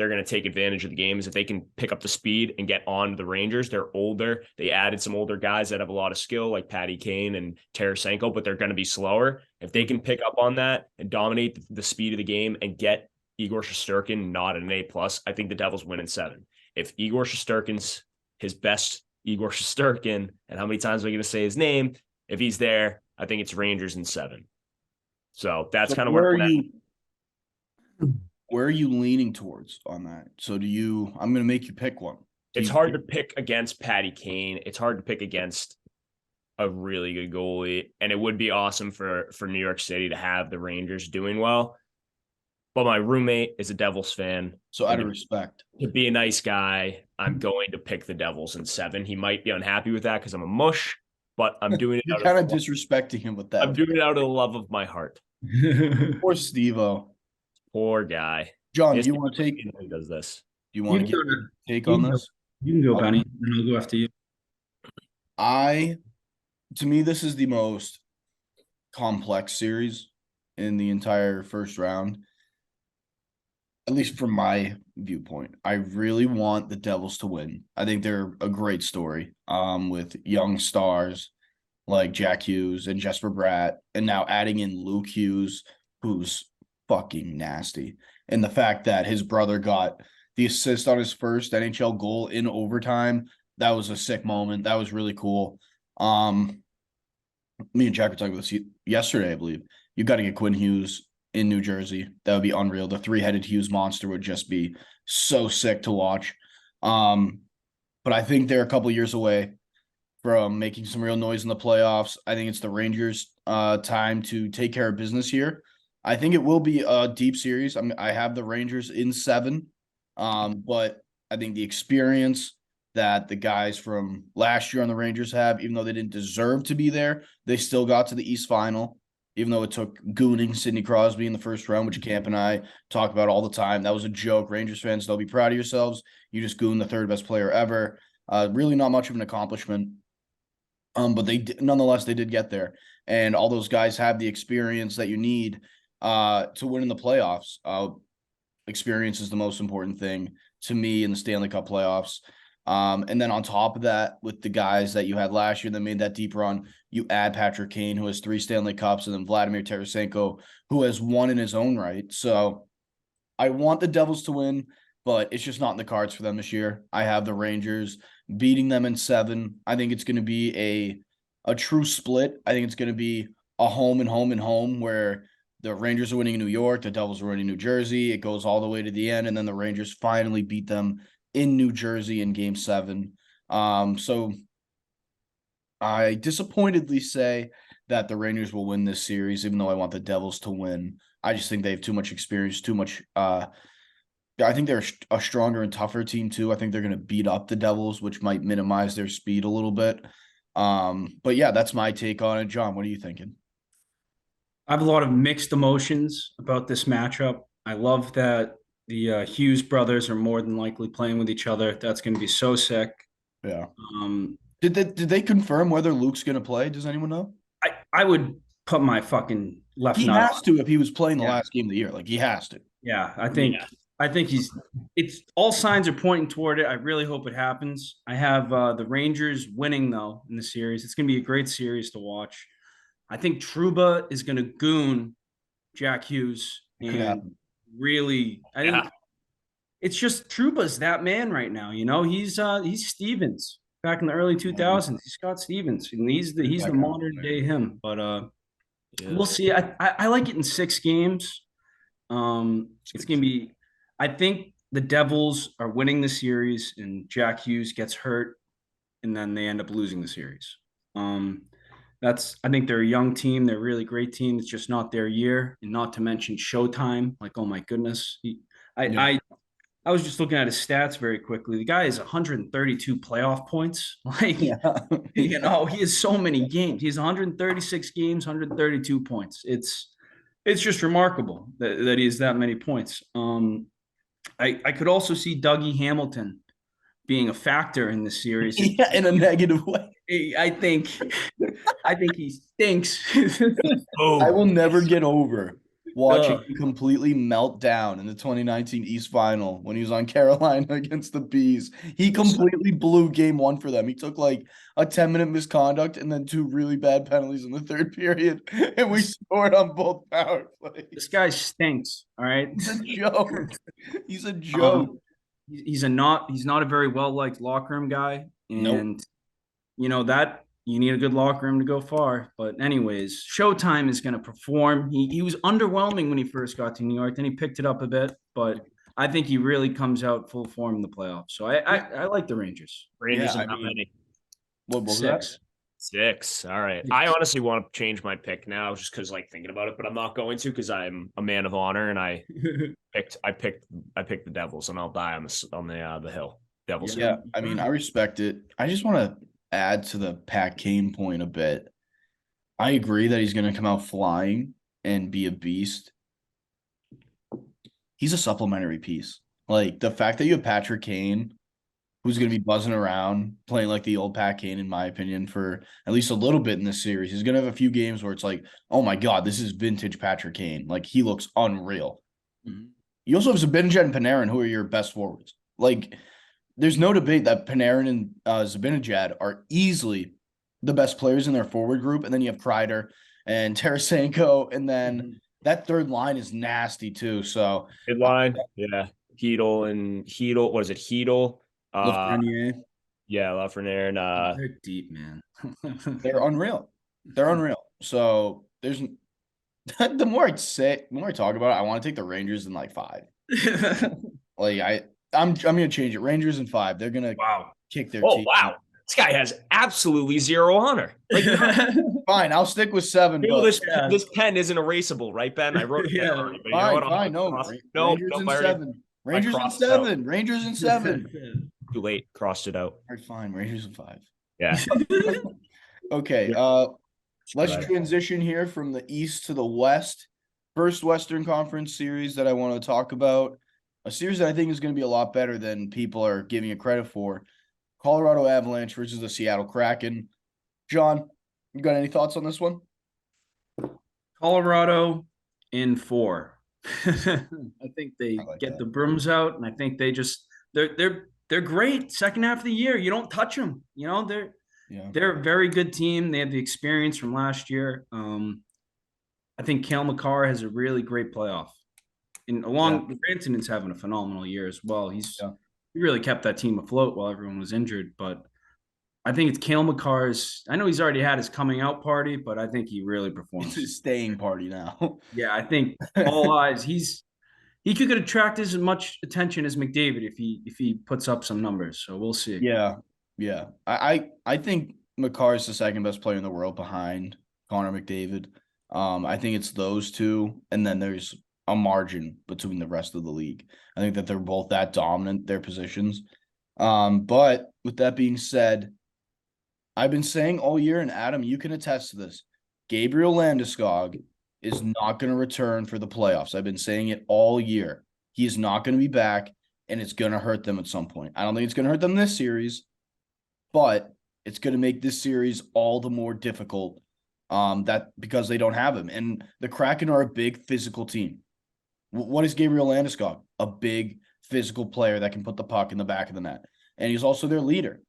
gonna take advantage of the game is if they can pick up the speed and get on the Rangers. They're older. They added some older guys that have a lot of skill, like Patty Kane and Tarasenko, but they're going to be slower. If they can pick up on that and dominate the speed of the game and get Igor Shesterkin not an A plus, I think the Devils win in 7. If Igor Shesterkin's his best Igor Shesterkin, and how many times are we going to say his name? If he's there, I think it's Rangers in 7. So that's kind of where where are you? Where are you leaning towards on that? So I'm going to make you pick one. It's hard to pick against Patty Kane. It's hard to pick against a really good goalie, and it would be awesome for New York City to have the Rangers doing well. But my roommate is a Devils fan. So out of respect, to be a nice guy, I'm going to pick the Devils in 7. He might be unhappy with that because I'm a mush, but I'm doing it. You're kind of disrespecting him with that. I'm doing it out of the love of my heart. Poor Steve-O. Poor guy. John, do you want to take? He does this. Do you want to get a take on this? You can go, Benny, and I'll go after you. To me, this is the most complex series in the entire first round. At least from my viewpoint, I really want the Devils to win. I think they're a great story. With young stars like Jack Hughes and Jesper Bratt, and now adding in Luke Hughes, who's fucking nasty. And the fact that his brother got the assist on his first NHL goal in overtime, that was a sick moment. That was really cool. Me and Jack were talking about this yesterday, I believe. You got to get Quinn Hughes in New Jersey. That would be unreal. The 3-headed Hughes monster would just be so sick to watch. But I think they're a couple years away from making some real noise in the playoffs. I think it's the Rangers' time to take care of business here. I think it will be a deep series. I have the Rangers in 7, but I think the experience that the guys from last year on the Rangers have, even though they didn't deserve to be there, they still got to the East Final, even though it took gooning Sidney Crosby in the first round, which Camp and I talk about all the time. That was a joke. Rangers fans, don't be proud of yourselves. You just gooned the 3rd best player ever. Really not much of an accomplishment. But nonetheless, they did get there. And all those guys have the experience that you need to win in the playoffs. Experience is the most important thing to me in the Stanley Cup playoffs. And then on top of that, with the guys that you had last year that made that deep run, you add Patrick Kane, who has 3 Stanley Cups, and then Vladimir Tarasenko, who has 1 in his own right. So I want the Devils to win, but it's just not in the cards for them this year. I have the Rangers beating them in 7. I think it's going to be a true split. I think it's going to be a home and home and home where the Rangers are winning in New York, the Devils are winning in New Jersey. It goes all the way to the end, and then the Rangers finally beat them in New Jersey in Game 7. So I disappointedly say that the Rangers will win this series, even though I want the Devils to win. I just think they have too much experience, too much. I think they're a stronger and tougher team too. I think they're going to beat up the Devils, which might minimize their speed a little bit. But yeah, that's my take on it. John, what are you thinking? I have a lot of mixed emotions about this matchup. I love that the Hughes brothers are more than likely playing with each other. That's going to be so sick. Yeah. Did they confirm whether Luke's going to play? Does anyone know? I would put my fucking left He nut. has to if he was playing the last game of the year. Like, he has to. Yeah, I think it's all signs are pointing toward it. I really hope it happens. I have the Rangers winning though in the series. It's going to be a great series to watch. I think Trouba is going to goon Jack Hughes and really, I think it's just Trouba's that man right now. You know, he's Stevens back in the early 2000s. He's Scott Stevens, and he's the modern day him. But we'll see. I like it in 6 games. It's gonna be. I think the Devils are winning the series and Jack Hughes gets hurt and then they end up losing the series. I think they're a young team. They're a really great team. It's just not their year. And not to mention Showtime. Like, oh my goodness. I, Yeah. I, I was just looking at his stats very quickly. The guy has 132 playoff points. Like, Yeah. he has so many games. He has 136 games, 132 points. It's just remarkable that he has that many points. I could also see Dougie Hamilton being a factor in this series. Yeah, in a negative way. I think he stinks. I will never get over watching Ugh. him completely melt down in the 2019 East Final when he was on Carolina against the Bees. He completely blew game one for them. He took like a 10-minute misconduct and then 2 really bad penalties in the third period, and we scored on both power plays. This guy stinks. All right. He's a joke. He's a joke. He's not a very well liked locker room guy, and that you need a good locker room to go far. But anyways, Showtime is going to perform. He was underwhelming when he first got to New York, then he picked it up a bit, but I think he really comes out full form in the playoffs. So I like the Rangers. Rangers Yeah, and how many? What was that? 6. 6. All right. I honestly want to change my pick now just because thinking about it, but I'm not going to because I'm a man of honor and I picked the Devils and I'll die on the hill. Devils. Yeah, I mean, I respect it. I just want to add to the Pat Kane point a bit. I agree that he's going to come out flying and be a beast. He's a supplementary piece. Like the fact that you have Patrick Kane, who's going to be buzzing around, playing like the old Pat Kane, in my opinion, for at least a little bit in this series. He's going to have a few games where it's like, oh my God, this is vintage Patrick Kane. Like he looks unreal. Mm-hmm. You also have Zibanejad and Panarin, who are your best forwards. Like, there's no debate that Panarin and Zibanejad are easily the best players in their forward group. And then you have Kreider and Tarasenko. And then that third line is nasty too. So good line. Yeah. Hedel. What is it? Hedel. Lafreniere. Yeah, Lafreniere. And they're deep, man. They're unreal. They're unreal. So there's the more I talk about it, I want to take the Rangers in like 5. Like I'm gonna change it. Rangers in 5. They're gonna kick their teeth. Wow. This guy has absolutely zero honor. Like, fine, I'll stick with 7. This pen isn't erasable, right, Ben? I wrote it down. Fine. No, Rangers in 7. Rangers in 7. Rangers in 7. Too late. Crossed it out. All right, fine. Rangers in 5. Yeah. Okay. Let's transition here from the East to the West. First Western Conference series that I want to talk about. A series that I think is going to be a lot better than people are giving it credit for. Colorado Avalanche versus the Seattle Kraken. John, you got any thoughts on this one? Colorado in 4. I think they get the brooms out, and I think they're great second half of the year. You don't touch them. They're a very good team. They have the experience from last year. I think Cale Makar has a really great playoff. And Rantanen's having a phenomenal year as well. He really kept that team afloat while everyone was injured. But I think it's Cale Makar's. I know he's already had his coming out party, but I think he really performs. It's his staying party now. Yeah, I think all eyes. He could attract as much attention as McDavid if he puts up some numbers. So we'll see. Yeah. I think Makar is the second best player in the world behind Connor McDavid. I think it's those two, and then there's a margin between the rest of the league. I think that they're both that dominant, their positions. But with that being said, I've been saying all year, and Adam, you can attest to this, Gabriel Landeskog is not going to return for the playoffs. I've been saying it all year. He is not going to be back, and it's going to hurt them at some point. I don't think it's going to hurt them this series, but it's going to make this series all the more difficult because they don't have him. And the Kraken are a big physical team. What is Gabriel Landeskog? A big physical player that can put the puck in the back of the net. And he's also their leader.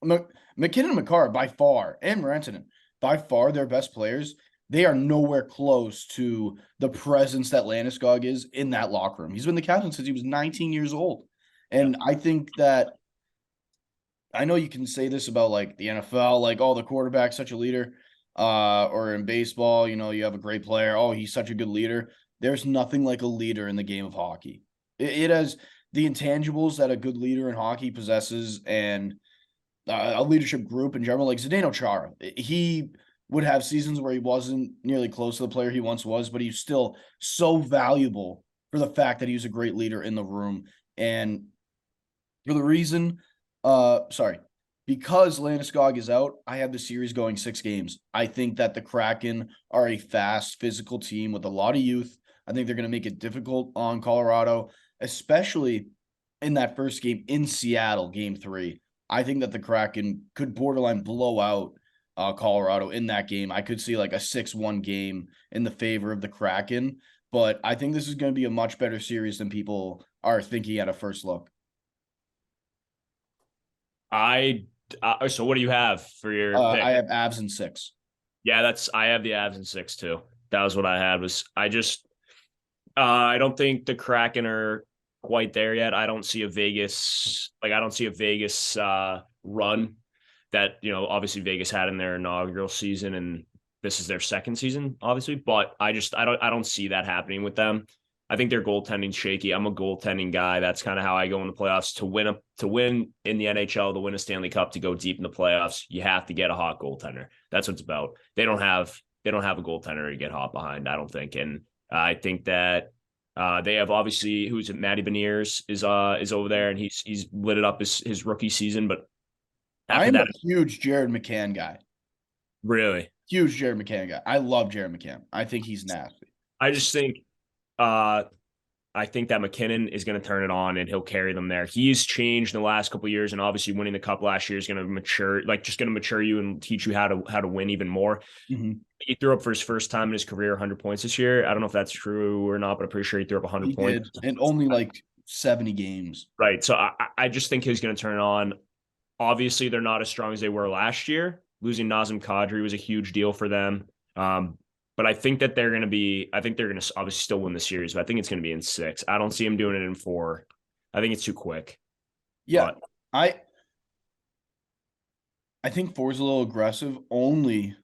McKinnon and Makar, by far, and Rantanen, by far their best players. They are nowhere close to the presence that Landeskog is in that locker room. He's been the captain since he was 19 years old. And I think that I know you can say this about like the NFL, like, oh, the quarterback's such a leader, or in baseball, you have a great player. Oh, he's such a good leader. There's nothing like a leader in the game of hockey. It has the intangibles that a good leader in hockey possesses and a leadership group in general, like Zdeno Chara, he would have seasons where he wasn't nearly close to the player he once was, but he's still so valuable for the fact that he was a great leader in the room. And for the reason, because Landeskog is out, I have the series going 6 games. I think that the Kraken are a fast, physical team with a lot of youth. I think they're going to make it difficult on Colorado, especially in that first game in Seattle, game 3. I think that the Kraken could borderline blow out Colorado in that game. I could see like a 6-1 game in the favor of the Kraken, but I think this is going to be a much better series than people are thinking at a first look. So what do you have for your pick? I have Avs in 6. Yeah, I have the Avs in 6 too. That was what I had. I don't think the Kraken are quite there yet. I don't see a Vegas run that, obviously Vegas had in their inaugural season, and this is their second season, obviously. But I don't see that happening with them. I think their goaltending's shaky. I'm a goaltending guy. That's kind of how I go in the playoffs. To win in the NHL, to win a Stanley Cup, to go deep in the playoffs, you have to get a hot goaltender. That's what it's about. They don't have a goaltender to get hot behind, I don't think. And I think that they have, obviously, who's it? Matty Beniers is over there, and he's lit it up his rookie season. But I'm a huge Jared McCann guy. Really? Huge Jared McCann guy. I love Jared McCann. I think he's nasty. I think that McKinnon is going to turn it on and he'll carry them there. He's changed in the last couple of years, and obviously winning the cup last year is going to mature you and teach you how to win even more. Mm-hmm. He threw up for his first time in his career 100 points this year. I don't know if that's true or not, but I'm pretty sure he threw up 100 points. In only like 70 games. Right. So I just think he's going to turn it on. Obviously, they're not as strong as they were last year. Losing Nazem Kadri was a huge deal for them. But I think that they're going to obviously still win the series, but I think it's going to be in 6. I don't see him doing it in 4. I think it's too quick. Yeah. But I think 4 is a little aggressive only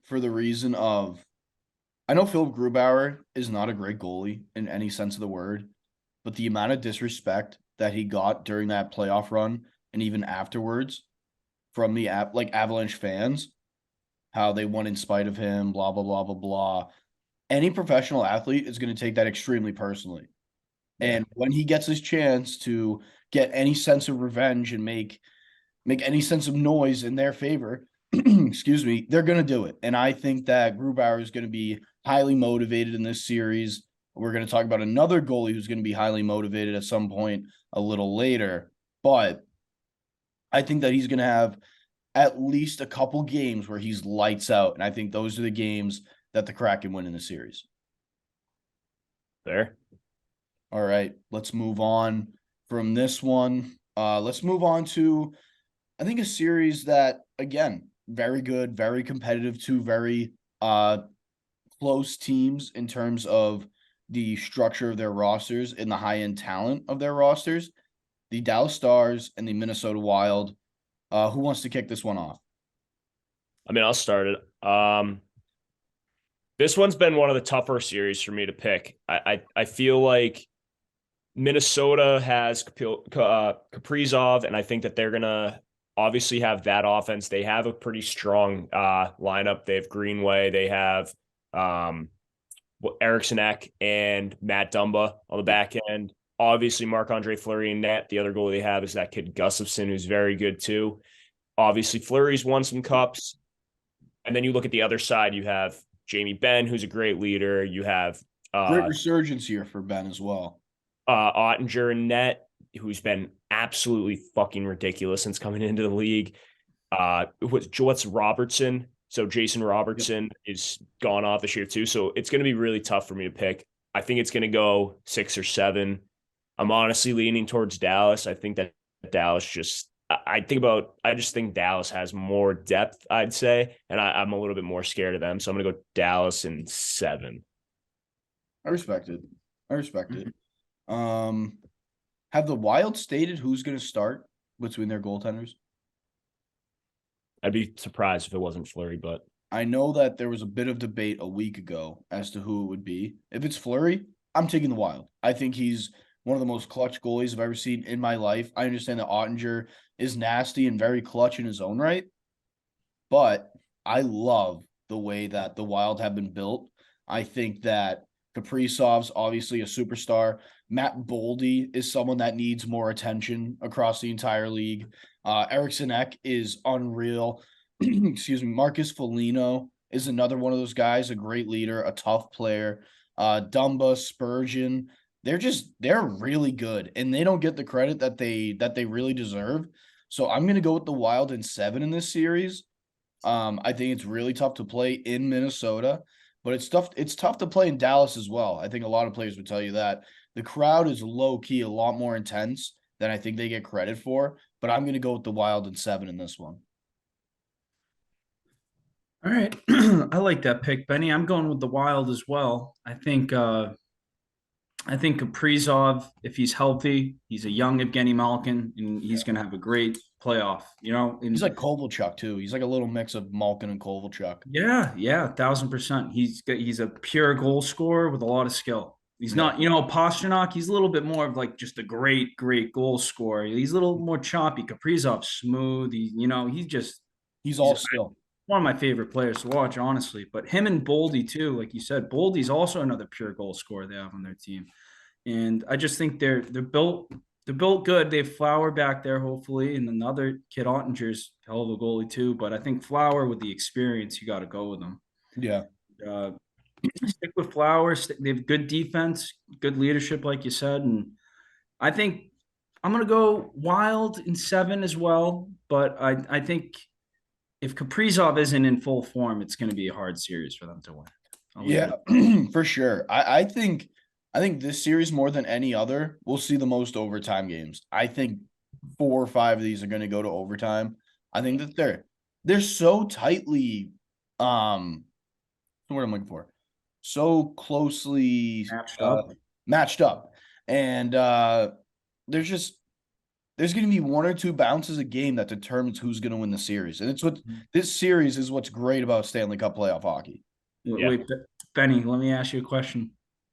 for the reason of, I know Philip Grubauer is not a great goalie in any sense of the word, but the amount of disrespect that he got during that playoff run and even afterwards from the Avalanche fans, how they won in spite of him, blah, blah, blah, blah, blah. Any professional athlete is going to take that extremely personally. Yeah. And when he gets his chance to get any sense of revenge and make any sense of noise in their favor, excuse me, they're going to do it. And I think that Grubauer is going to be highly motivated in this series. We're going to talk about another goalie who's going to be highly motivated at some point a little later. But I think that he's going to have at least a couple games where he's lights out. And I think those are the games that the Kraken win in the series. There. All right, let's move on from this one. Let's move on to, I think, a series that, again, very good, very competitive, 2 very close teams in terms of the structure of their rosters and the high-end talent of their rosters. The Dallas Stars and the Minnesota Wild. Who wants to kick this one off? I mean, I'll start it. This one's been one of the tougher series for me to pick. I feel like Minnesota has Kaprizov, and I think that they're going to obviously have that offense. They have a pretty strong lineup. They have Greenway. They have Eriksson Ek and Matt Dumba on the back end. Obviously, Marc-Andre Fleury in net. The other goal they have is that kid Gustafsson, who's very good too. Obviously, Fleury's won some cups. And then you look at the other side, you have Jamie Benn, who's a great leader. You have great resurgence here for Ben as well. Ottinger in net, who's been absolutely fucking ridiculous since coming into the league. What's Robertson? So Jason Robertson is gone off this year too. So it's going to be really tough for me to pick. I think it's going to go 6 or 7. I'm honestly leaning towards Dallas. I think that Dallas I just think Dallas has more depth, I'd say, and I'm a little bit more scared of them. So I'm going to go Dallas in 7. I respect it. Have the Wild stated who's going to start between their goaltenders? I'd be surprised if it wasn't Fleury, but I know that there was a bit of debate a week ago as to who it would be. If it's Fleury, I'm taking the Wild. I think he's one of the most clutch goalies I've ever seen in my life. I understand that Ottinger is nasty and very clutch in his own right, but I love the way that the Wild have been built. I think that Kaprizov's obviously a superstar. Matt Boldy is someone that needs more attention across the entire league. Eriksson Ek is unreal. Excuse me. Marcus Foligno is another one of those guys, a great leader, a tough player. Dumba, Spurgeon, they're really good, and they don't get the credit that they really deserve. So I'm gonna go with the Wild in 7 in this series. I think it's really tough to play in Minnesota, but it's tough to play in Dallas as well. I think a lot of players would tell you that. The crowd is low key a lot more intense than I think they get credit for, but I'm going to go with the Wild in 7 in this one. All right. I like that pick, Benny. I'm going with the Wild as well. I think Kaprizov, if he's healthy, he's a young Evgeny Malkin, and he's going to have a great playoff. And He's like Kovalchuk too. He's like a little mix of Malkin and Kovalchuk. yeah, 1,000%. He's a pure goal scorer with a lot of skill. He's not, Pasternak. He's a little bit more of like just a great goal scorer. He's a little more choppy. Kaprizov's smooth. He's all skill. One of my favorite players to watch, honestly. But him and Boldy too, like you said, Boldy's also another pure goal scorer they have on their team. And I just think they're built good. They have Flower back there, hopefully, and another kid Ottinger's hell of a goalie too. But I think Flower, with the experience, you got to go with him. Yeah. Stick with Flower. They have good defense, good leadership, like you said, and I think I'm gonna go Wild in 7 as well. But I think if Kaprizov isn't in full form, it's going to be a hard series for them to win. Yeah, for sure. I think this series more than any other, we'll see the most overtime games. I think 4 or 5 of these are going to go to overtime. I think that they're so tightly what I'm looking for. So closely matched up. And there's going to be 1 or 2 bounces a game that determines who's going to win the series. And this series is what's great about Stanley Cup playoff hockey. Wait, Benny, let me ask you a question.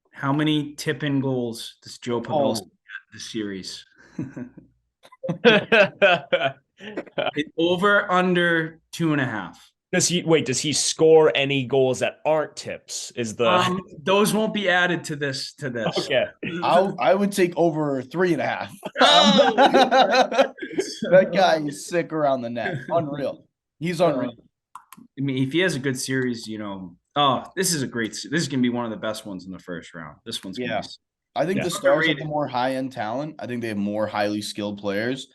How many tip-in goals does Joe Pavelski get this series? Over, under 2.5. Does he score any goals that aren't tips? Those won't be added to this. Okay. I would take over 3.5. That guy is sick around the net. Unreal. He's unreal. I mean, if he has a good series, this is this is gonna be one of the best ones in the first round. This one's gonna be. I think the Stars have the more high-end talent. I think they have more highly skilled players,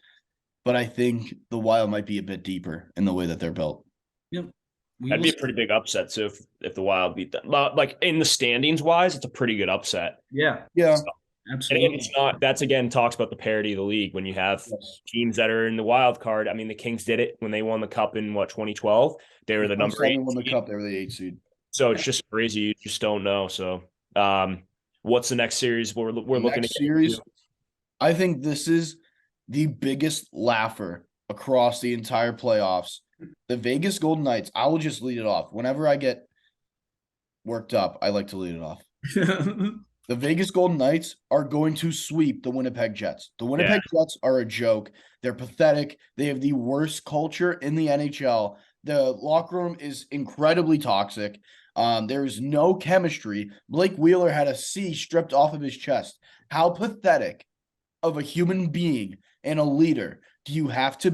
but I think the Wild might be a bit deeper in the way that they're built. Yep. That'd be a pretty big upset too if the Wild beat them. Like in the standings wise, it's a pretty good upset. Yeah. Yeah. Absolutely. And it's not. That's again talks about the parity of the league when you have teams that are in the wild card. I mean, the Kings did it when they won the cup in 2012. They were the number 8. Won the cup. They were the 8 seed. So it's just crazy. You just don't know. So, what's the next series we're looking at? Series. I think this is the biggest laugher across the entire playoffs. The Vegas Golden Knights. I will just lead it off. Whenever I get worked up, I like to lead it off. The Vegas Golden Knights are going to sweep the Winnipeg Jets. The Winnipeg Jets are a joke. They're pathetic. They have the worst culture in the NHL. The locker room is incredibly toxic. There is no chemistry. Blake Wheeler had a C stripped off of his chest. How pathetic of a human being and a leader do you have to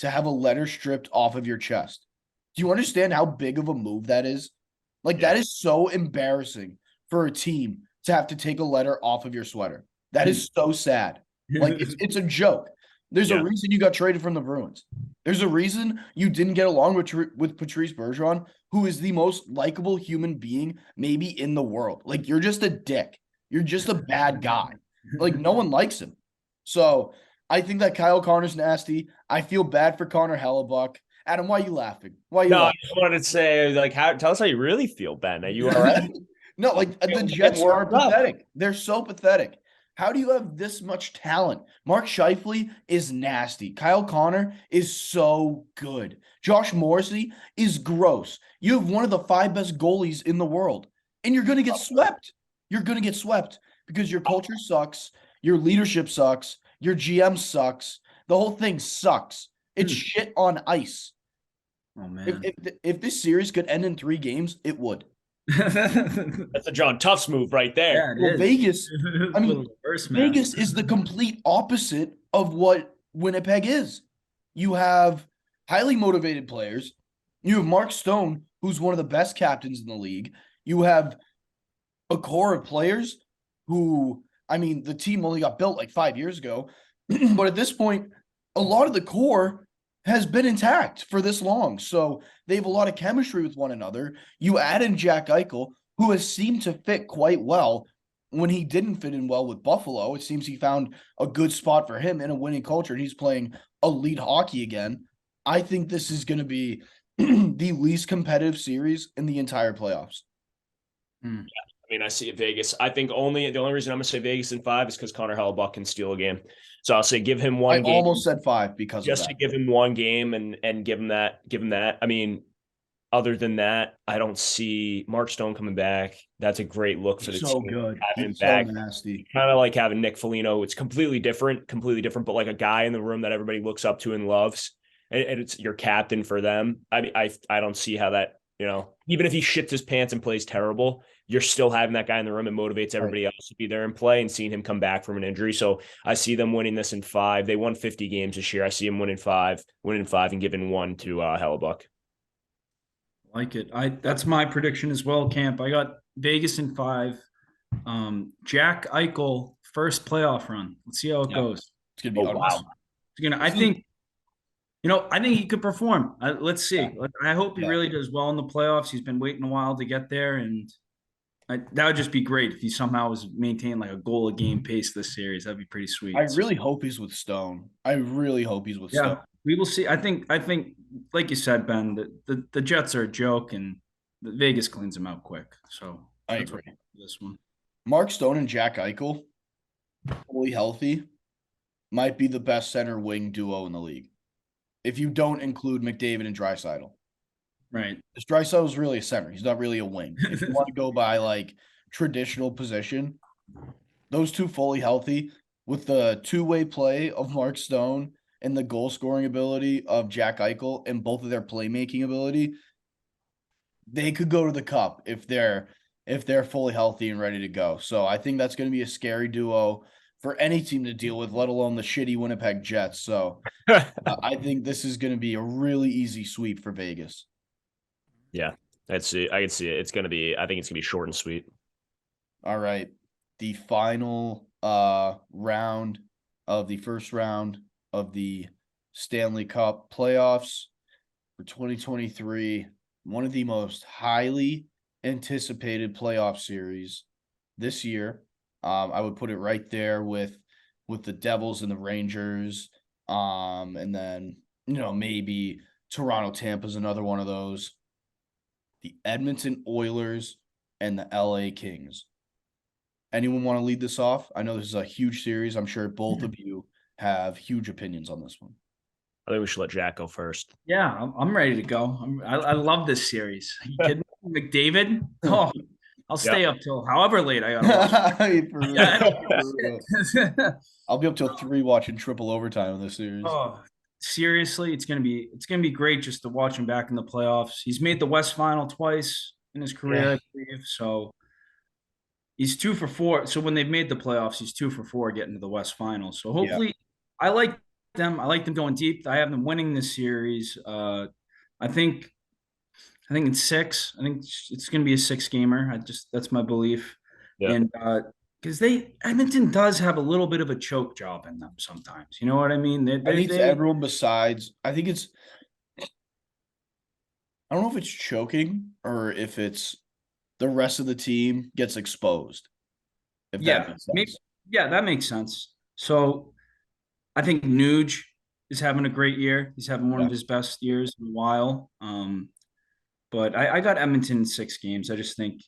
have a letter stripped off of your chest? Do you understand how big of a move that is? That is so embarrassing for a team to have to take a letter off of your sweater. That is so sad. It's a joke. There's a reason you got traded from the Bruins. There's a reason you didn't get along with Patrice Bergeron, who is the most likable human being maybe in the world. You're just a dick. You're just a bad guy. No one likes him. So I think that Kyle Connor's nasty. I feel bad for Connor Hellebuck. Adam, why are you laughing? Why are you laughing? I just wanted to say, tell us how you really feel, Ben. Are you all right? No, the Jets are pathetic. They're so pathetic. How do you have this much talent? Mark Scheifele is nasty. Kyle Connor is so good. Josh Morrissey is gross. You have one of the 5 best goalies in the world, and you're going to get swept. You're going to get swept because your culture sucks. Your leadership sucks. Your GM sucks. The whole thing sucks. It's shit on ice. Oh man. If this series could end in 3 games, it would. That's a John Tufts move right there. Yeah, it Well, is. Vegas, I mean, Little reverse math. Vegas is the complete opposite of what Winnipeg is. You have highly motivated players. You have Mark Stone, who's one of the best captains in the league. You have a core of players who, I mean, the team only got built like 5 years ago. But at this point, a lot of the core has been intact for this long. So they have a lot of chemistry with one another. You add in Jack Eichel, who has seemed to fit quite well when he didn't fit in well with Buffalo. It seems he found a good spot for him in a winning culture, and he's playing elite hockey again. I think this is going to be the least competitive series in the entire playoffs. I mean, I see it Vegas. I think the only reason I'm going to say Vegas in 5 is because Connor Hellebuck can steal a game. So I'll say give him one I game. almost said 5 because just of to that. give him one game and give him that. I mean, other than that, I don't see Mark Stone coming back. That's a great look for the So team. good. Having him He's back. so nasty. Kind of like having Nick Foligno. It's completely different, but like a guy in the room that everybody looks up to and loves. And it's your captain for them. I don't see how that, even if he shits his pants and plays terrible, you're still having that guy in the room and motivates everybody else to be there and play, and seeing him come back from an injury. So I see them winning this in 5. They won 50 games this year. I see them winning 5 and giving 1 to Hellebuck. Like it. That's my prediction as well, Camp. I got Vegas in 5. Jack Eichel, first playoff run. Let's see how it goes. It's gonna be wow. I think he could perform. Let's see. I hope he really does well in the playoffs. He's been waiting a while to get there, and that would just be great if he somehow was maintained like a goal a game pace this series. That'd be pretty sweet. I really hope he's with Stone. I really hope he's with Stone. We will see. I think, like you said, Ben, the Jets are a joke, and Vegas cleans them out quick. So I agree. This one, Mark Stone and Jack Eichel, fully healthy, might be the best center wing duo in the league. If you don't include McDavid and Draisaitl. right? This Draisaitl is really a center. He's not really a wing. If you want to go by like traditional position, those two fully healthy with the two-way play of Mark Stone and the goal scoring ability of Jack Eichel and both of their playmaking ability, they could go to the cup if they're fully healthy and ready to go. So I think that's going to be a scary duo for any team to deal with, let alone the shitty Winnipeg Jets. So I think this is going to be a really easy sweep for Vegas. Yeah, I can see it. I think it's going to be short and sweet. All right. The final round of the first round of the Stanley Cup playoffs for 2023. One of the most highly anticipated playoff series this year. I would put it right there with the Devils and the Rangers. And then, maybe Toronto Tampa's another one of those. The Edmonton Oilers and the LA Kings. Anyone want to lead this off? I know this is a huge series. I'm sure both of you have huge opinions on this one. I think we should let Jack go first. Yeah, I'm ready to go. I love this series. Are you kidding me? McDavid? Oh, I'll stay up till however late I gotta watch. I'll be up till 3 watching triple overtime in this series. Oh, seriously, it's gonna be great just to watch him back in the playoffs. He's made the West Final twice in his career, I believe. So he's 2 for 4. So when they've made the playoffs, he's 2 for 4 getting to the West Final. So hopefully, I like them. I like them going deep. I have them winning this series. I think in 6. I think it's going to be a 6-gamer. That's my belief. Yeah. And because Edmonton does have a little bit of a choke job in them sometimes. You know what I mean? I think it's everyone besides. I think it's. I don't know if it's choking or if it's the rest of the team gets exposed. If that makes sense. That makes sense. So I think Nuge is having a great year. He's having one of his best years in a while. But I got Edmonton in 6 games. I just think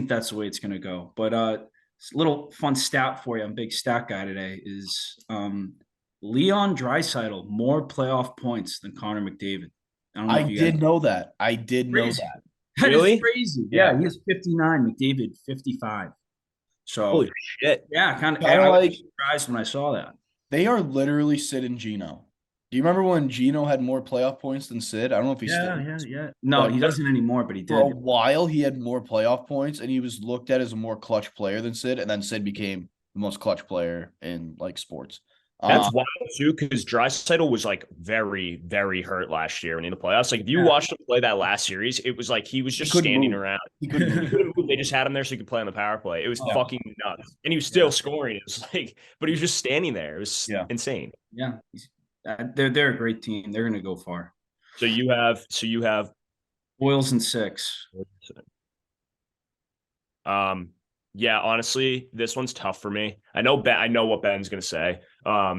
that's the way it's gonna go. But a little fun stat for you. I'm a big stat guy today. Is Leon Draisaitl more playoff points than Connor McDavid? I did know that. I did know that. That Really? is crazy. Yeah, he has 59. McDavid 55. So Holy shit. yeah, kind of. Kinda I was like surprised when I saw that. they are literally Sid and Gino. Do you remember when Gino had more playoff points than Sid? I don't know if he still does, Yeah. No, but he doesn't anymore, but he for a did. while he had more playoff points and he was looked at as a more clutch player than Sid, and then Sid became the most clutch player in like sports. That's Uh, wild too, because Draisaitl was like very, very hurt last year when in the playoffs. Like if you Yeah, watched him play that last series, it was like he was he just couldn't standing move. around. He couldn't move. They just had him there so he could play on the power play. It was Oh, fucking nuts. And he was yeah, still scoring. It was like, but he was just standing there. It was Yeah. insane. yeah. They're a great team. They're gonna go far. So you have Boyles and 6. um yeah, honestly, this one's tough for me. I know what Ben's gonna say.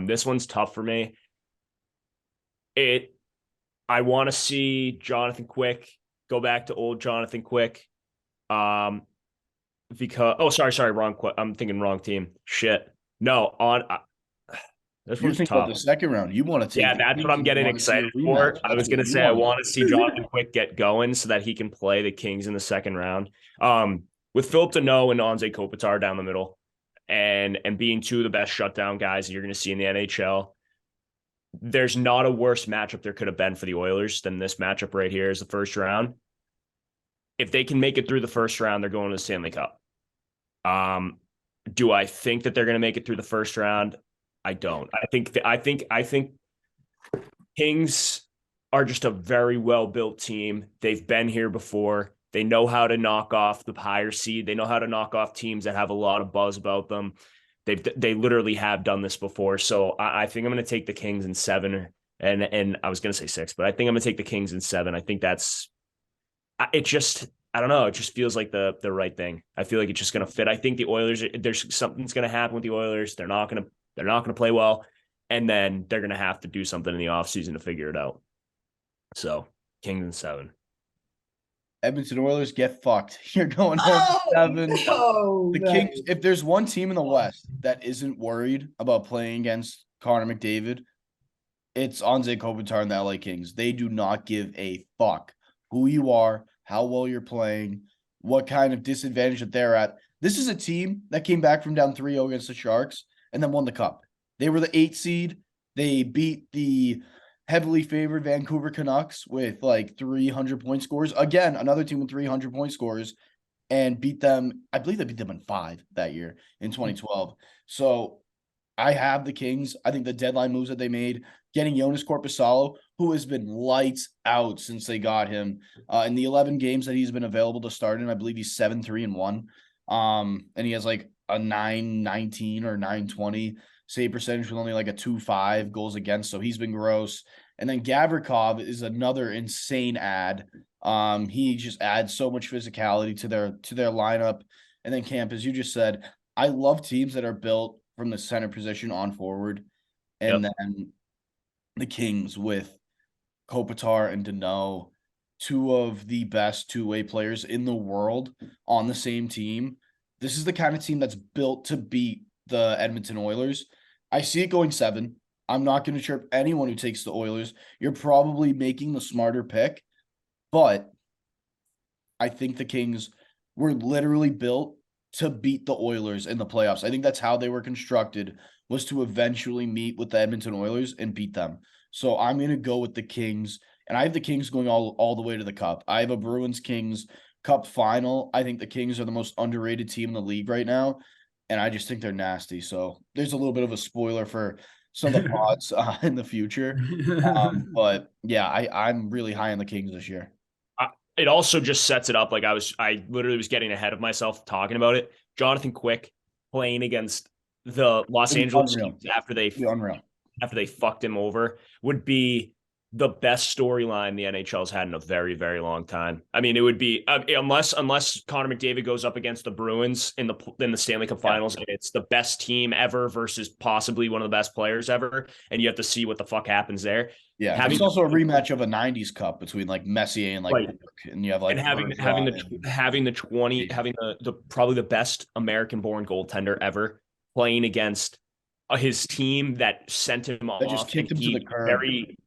This one's tough for me. It I want to see Jonathan Quick go back to old Jonathan Quick. Um, because sorry, wrong. I'm thinking wrong team. Shit. No, this You're one's thinking about tough. the second round. You want to take Yeah, the that's what Kings I'm and you getting want to see a excited rematch. for. I That's was what gonna you say I want. want to see Jonathan Quick get going so that he can play the Kings in the second round. With Philip Deneau and Anze Kopitar down the middle, and being two of the best shutdown guys that you're gonna see in the NHL, there's not a worse matchup there could have been for the Oilers than this matchup right here is the first round. If they can make it through the first round, they're going to the Stanley Cup. Um, do I think that they're going to make it through the first round? I don't. I think Kings are just a very well built team. They've been here before. They know how to knock off the higher seed. They know how to knock off teams that have a lot of buzz about them. They literally have done this before. So I think I'm going to take the Kings in 7, and I was going to say 6, but I think I'm going to take the Kings in 7. I think that's it. Just I don't know. It just feels like the right thing. I feel like it's just going to fit. I think the Oilers. There's something's going to happen with the Oilers. They're not going to play well, and then they're going to have to do something in the offseason to figure it out. So Kings in 7. Edmonton Oilers get fucked. You're going home 7. The Kings, if there's one team in the West that isn't worried about playing against Connor McDavid, it's Anze Kopitar and the LA Kings. They do not give a fuck who you are, how well you're playing, what kind of disadvantage that they're at. This is a team that came back from down 3-0 against the Sharks and then won the cup. They were the 8 seed. They beat the heavily favored Vancouver Canucks with like 300 point scores. Again, another team with 300 point scores and beat them. I believe they beat them in 5 that year in 2012. So I have the Kings. I think the deadline moves that they made, getting Jonas Korpisalo, who has been lights out since they got him in the 11 games that he's been available to start in. I believe he's 7-3-1. And he has like a 919 or 920 save percentage with only like a 2.5 goals against. So he's been gross. And then Gavrikov is another insane ad. He just adds so much physicality to their lineup. And then Camp, as you just said, I love teams that are built from the center position on forward. And Yep. then the Kings with Kopitar and Deneau, two of the best two-way players in the world on the same team. This is the kind of team that's built to beat the Edmonton Oilers. I see it going 7. I'm not going to chirp anyone who takes the Oilers. You're probably making the smarter pick, but I think the Kings were literally built to beat the Oilers in the playoffs. I think that's how they were constructed, was to eventually meet with the Edmonton Oilers and beat them. So I'm going to go with the Kings, and I have the Kings going all the way to the Cup. I have a Bruins Kings Cup final. I think the Kings are the most underrated team in the league right now, and I just think they're nasty. So there's a little bit of a spoiler for some of the pods in the future. But yeah, I'm really high on the Kings this year. It also just sets it up. Like I literally was getting ahead of myself talking about it. Jonathan Quick playing against the Los Angeles Unreal. Kings after they Unreal. fucked him over would be the best storyline the NHL's had in a very, very long time. I mean, it would be unless Connor McDavid goes up against the Bruins in the Stanley Cup Finals and it's the best team ever versus possibly one of the best players ever, and you have to see what the fuck happens there. Yeah, it's also a rematch of a '90s Cup between like Messier and like Right. Burke, and you have like And having the probably the best American born goaltender ever playing against his team that sent him that just off, and kicked him to the he curb. very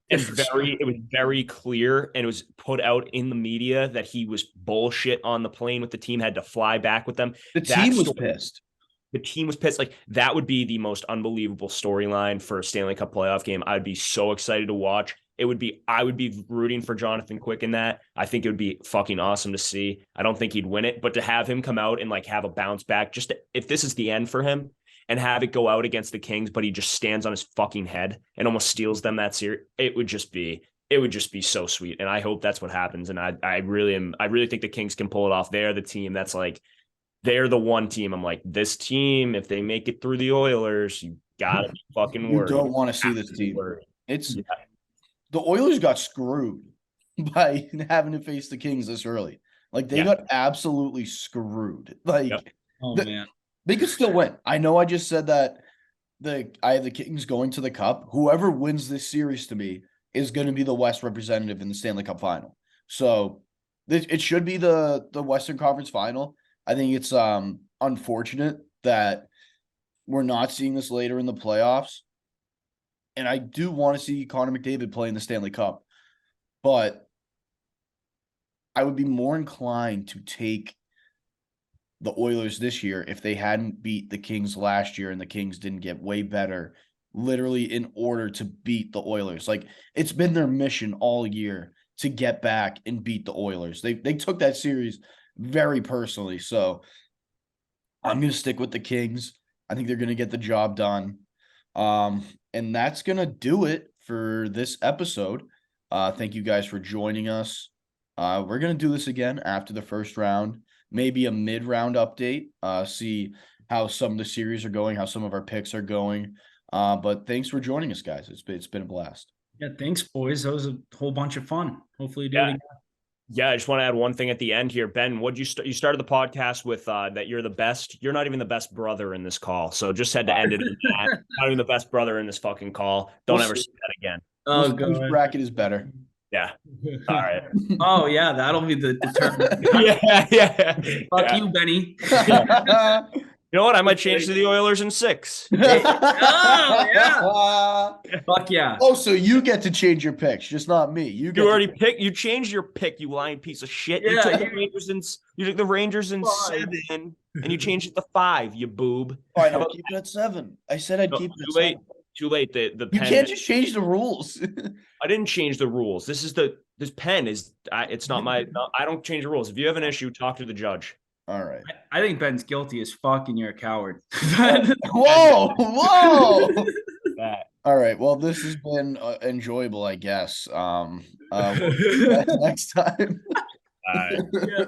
And it was very clear, and it was put out in the media that he was bullshit on the plane with the team, had to fly back with them. The team was pissed. The team was pissed. Like, that would be the most unbelievable storyline for a Stanley Cup playoff game. I'd be so excited to watch. I would be rooting for Jonathan Quick in that. I think it would be fucking awesome to see. I don't think he'd win it, but to have him come out and like have a bounce back, just if this is the end for him, and have it go out against the Kings, but he just stands on his fucking head and almost steals them that series, it would just be so sweet. And I hope that's what happens. And I really think the Kings can pull it off. They're the team that's like, they're the one team. I'm like, this team, if they make it through the Oilers, you gotta be fucking worried. You don't want to see this team. The Oilers got screwed by having to face the Kings this early. Like, they got absolutely screwed. Like, man. They could still win. I know I just said that I have the Kings going to the Cup. Whoever wins this series to me is going to be the West representative in the Stanley Cup final. So it should be the Western Conference final. I think it's unfortunate that we're not seeing this later in the playoffs. And I do want to see Connor McDavid play in the Stanley Cup. But I would be more inclined to take the Oilers this year if they hadn't beat the Kings last year and the Kings didn't get way better literally in order to beat the Oilers. Like, it's been their mission all year to get back and beat the Oilers. They took that series very personally. So I'm going to stick with the Kings. I think they're going to get the job done. And that's going to do it for this episode. Thank you guys for joining us. We're going to do this again after the first round. Maybe a mid-round update, see how some of the series are going, how some of our picks are going. But thanks for joining us, guys. It's been a blast. Yeah, thanks, boys. That was a whole bunch of fun. Hopefully you do it again. Yeah, I just want to add one thing at the end here. Ben, you started the podcast with that you're the best. You're not even the best brother in this call. So just had to end it in that. Not even the best brother in this fucking call. Don't ever say that again. Oh, whose bracket is better? Yeah. All right. Oh, yeah, that'll be the term. yeah. Fuck you, Benny. You know what? I might change to the Oilers in 6. Oh, yeah. Fuck yeah. Oh, so you get to change your picks, just not me. You already picked. You changed your pick, you lying piece of shit. Yeah, you took the Rangers in 7, and you changed it to 5, you boob. All right, I'll keep it at 7. I said I'd keep it at 7. Too late. The you pen can't just change the rules. I didn't change the rules. This pen is it's not my. No, I don't change the rules. If you have an issue, talk to the judge. All right. I think Ben's guilty as fuck, and you're a coward. Whoa! All right. Well, this has been enjoyable, I guess. Next time. All right. Yeah.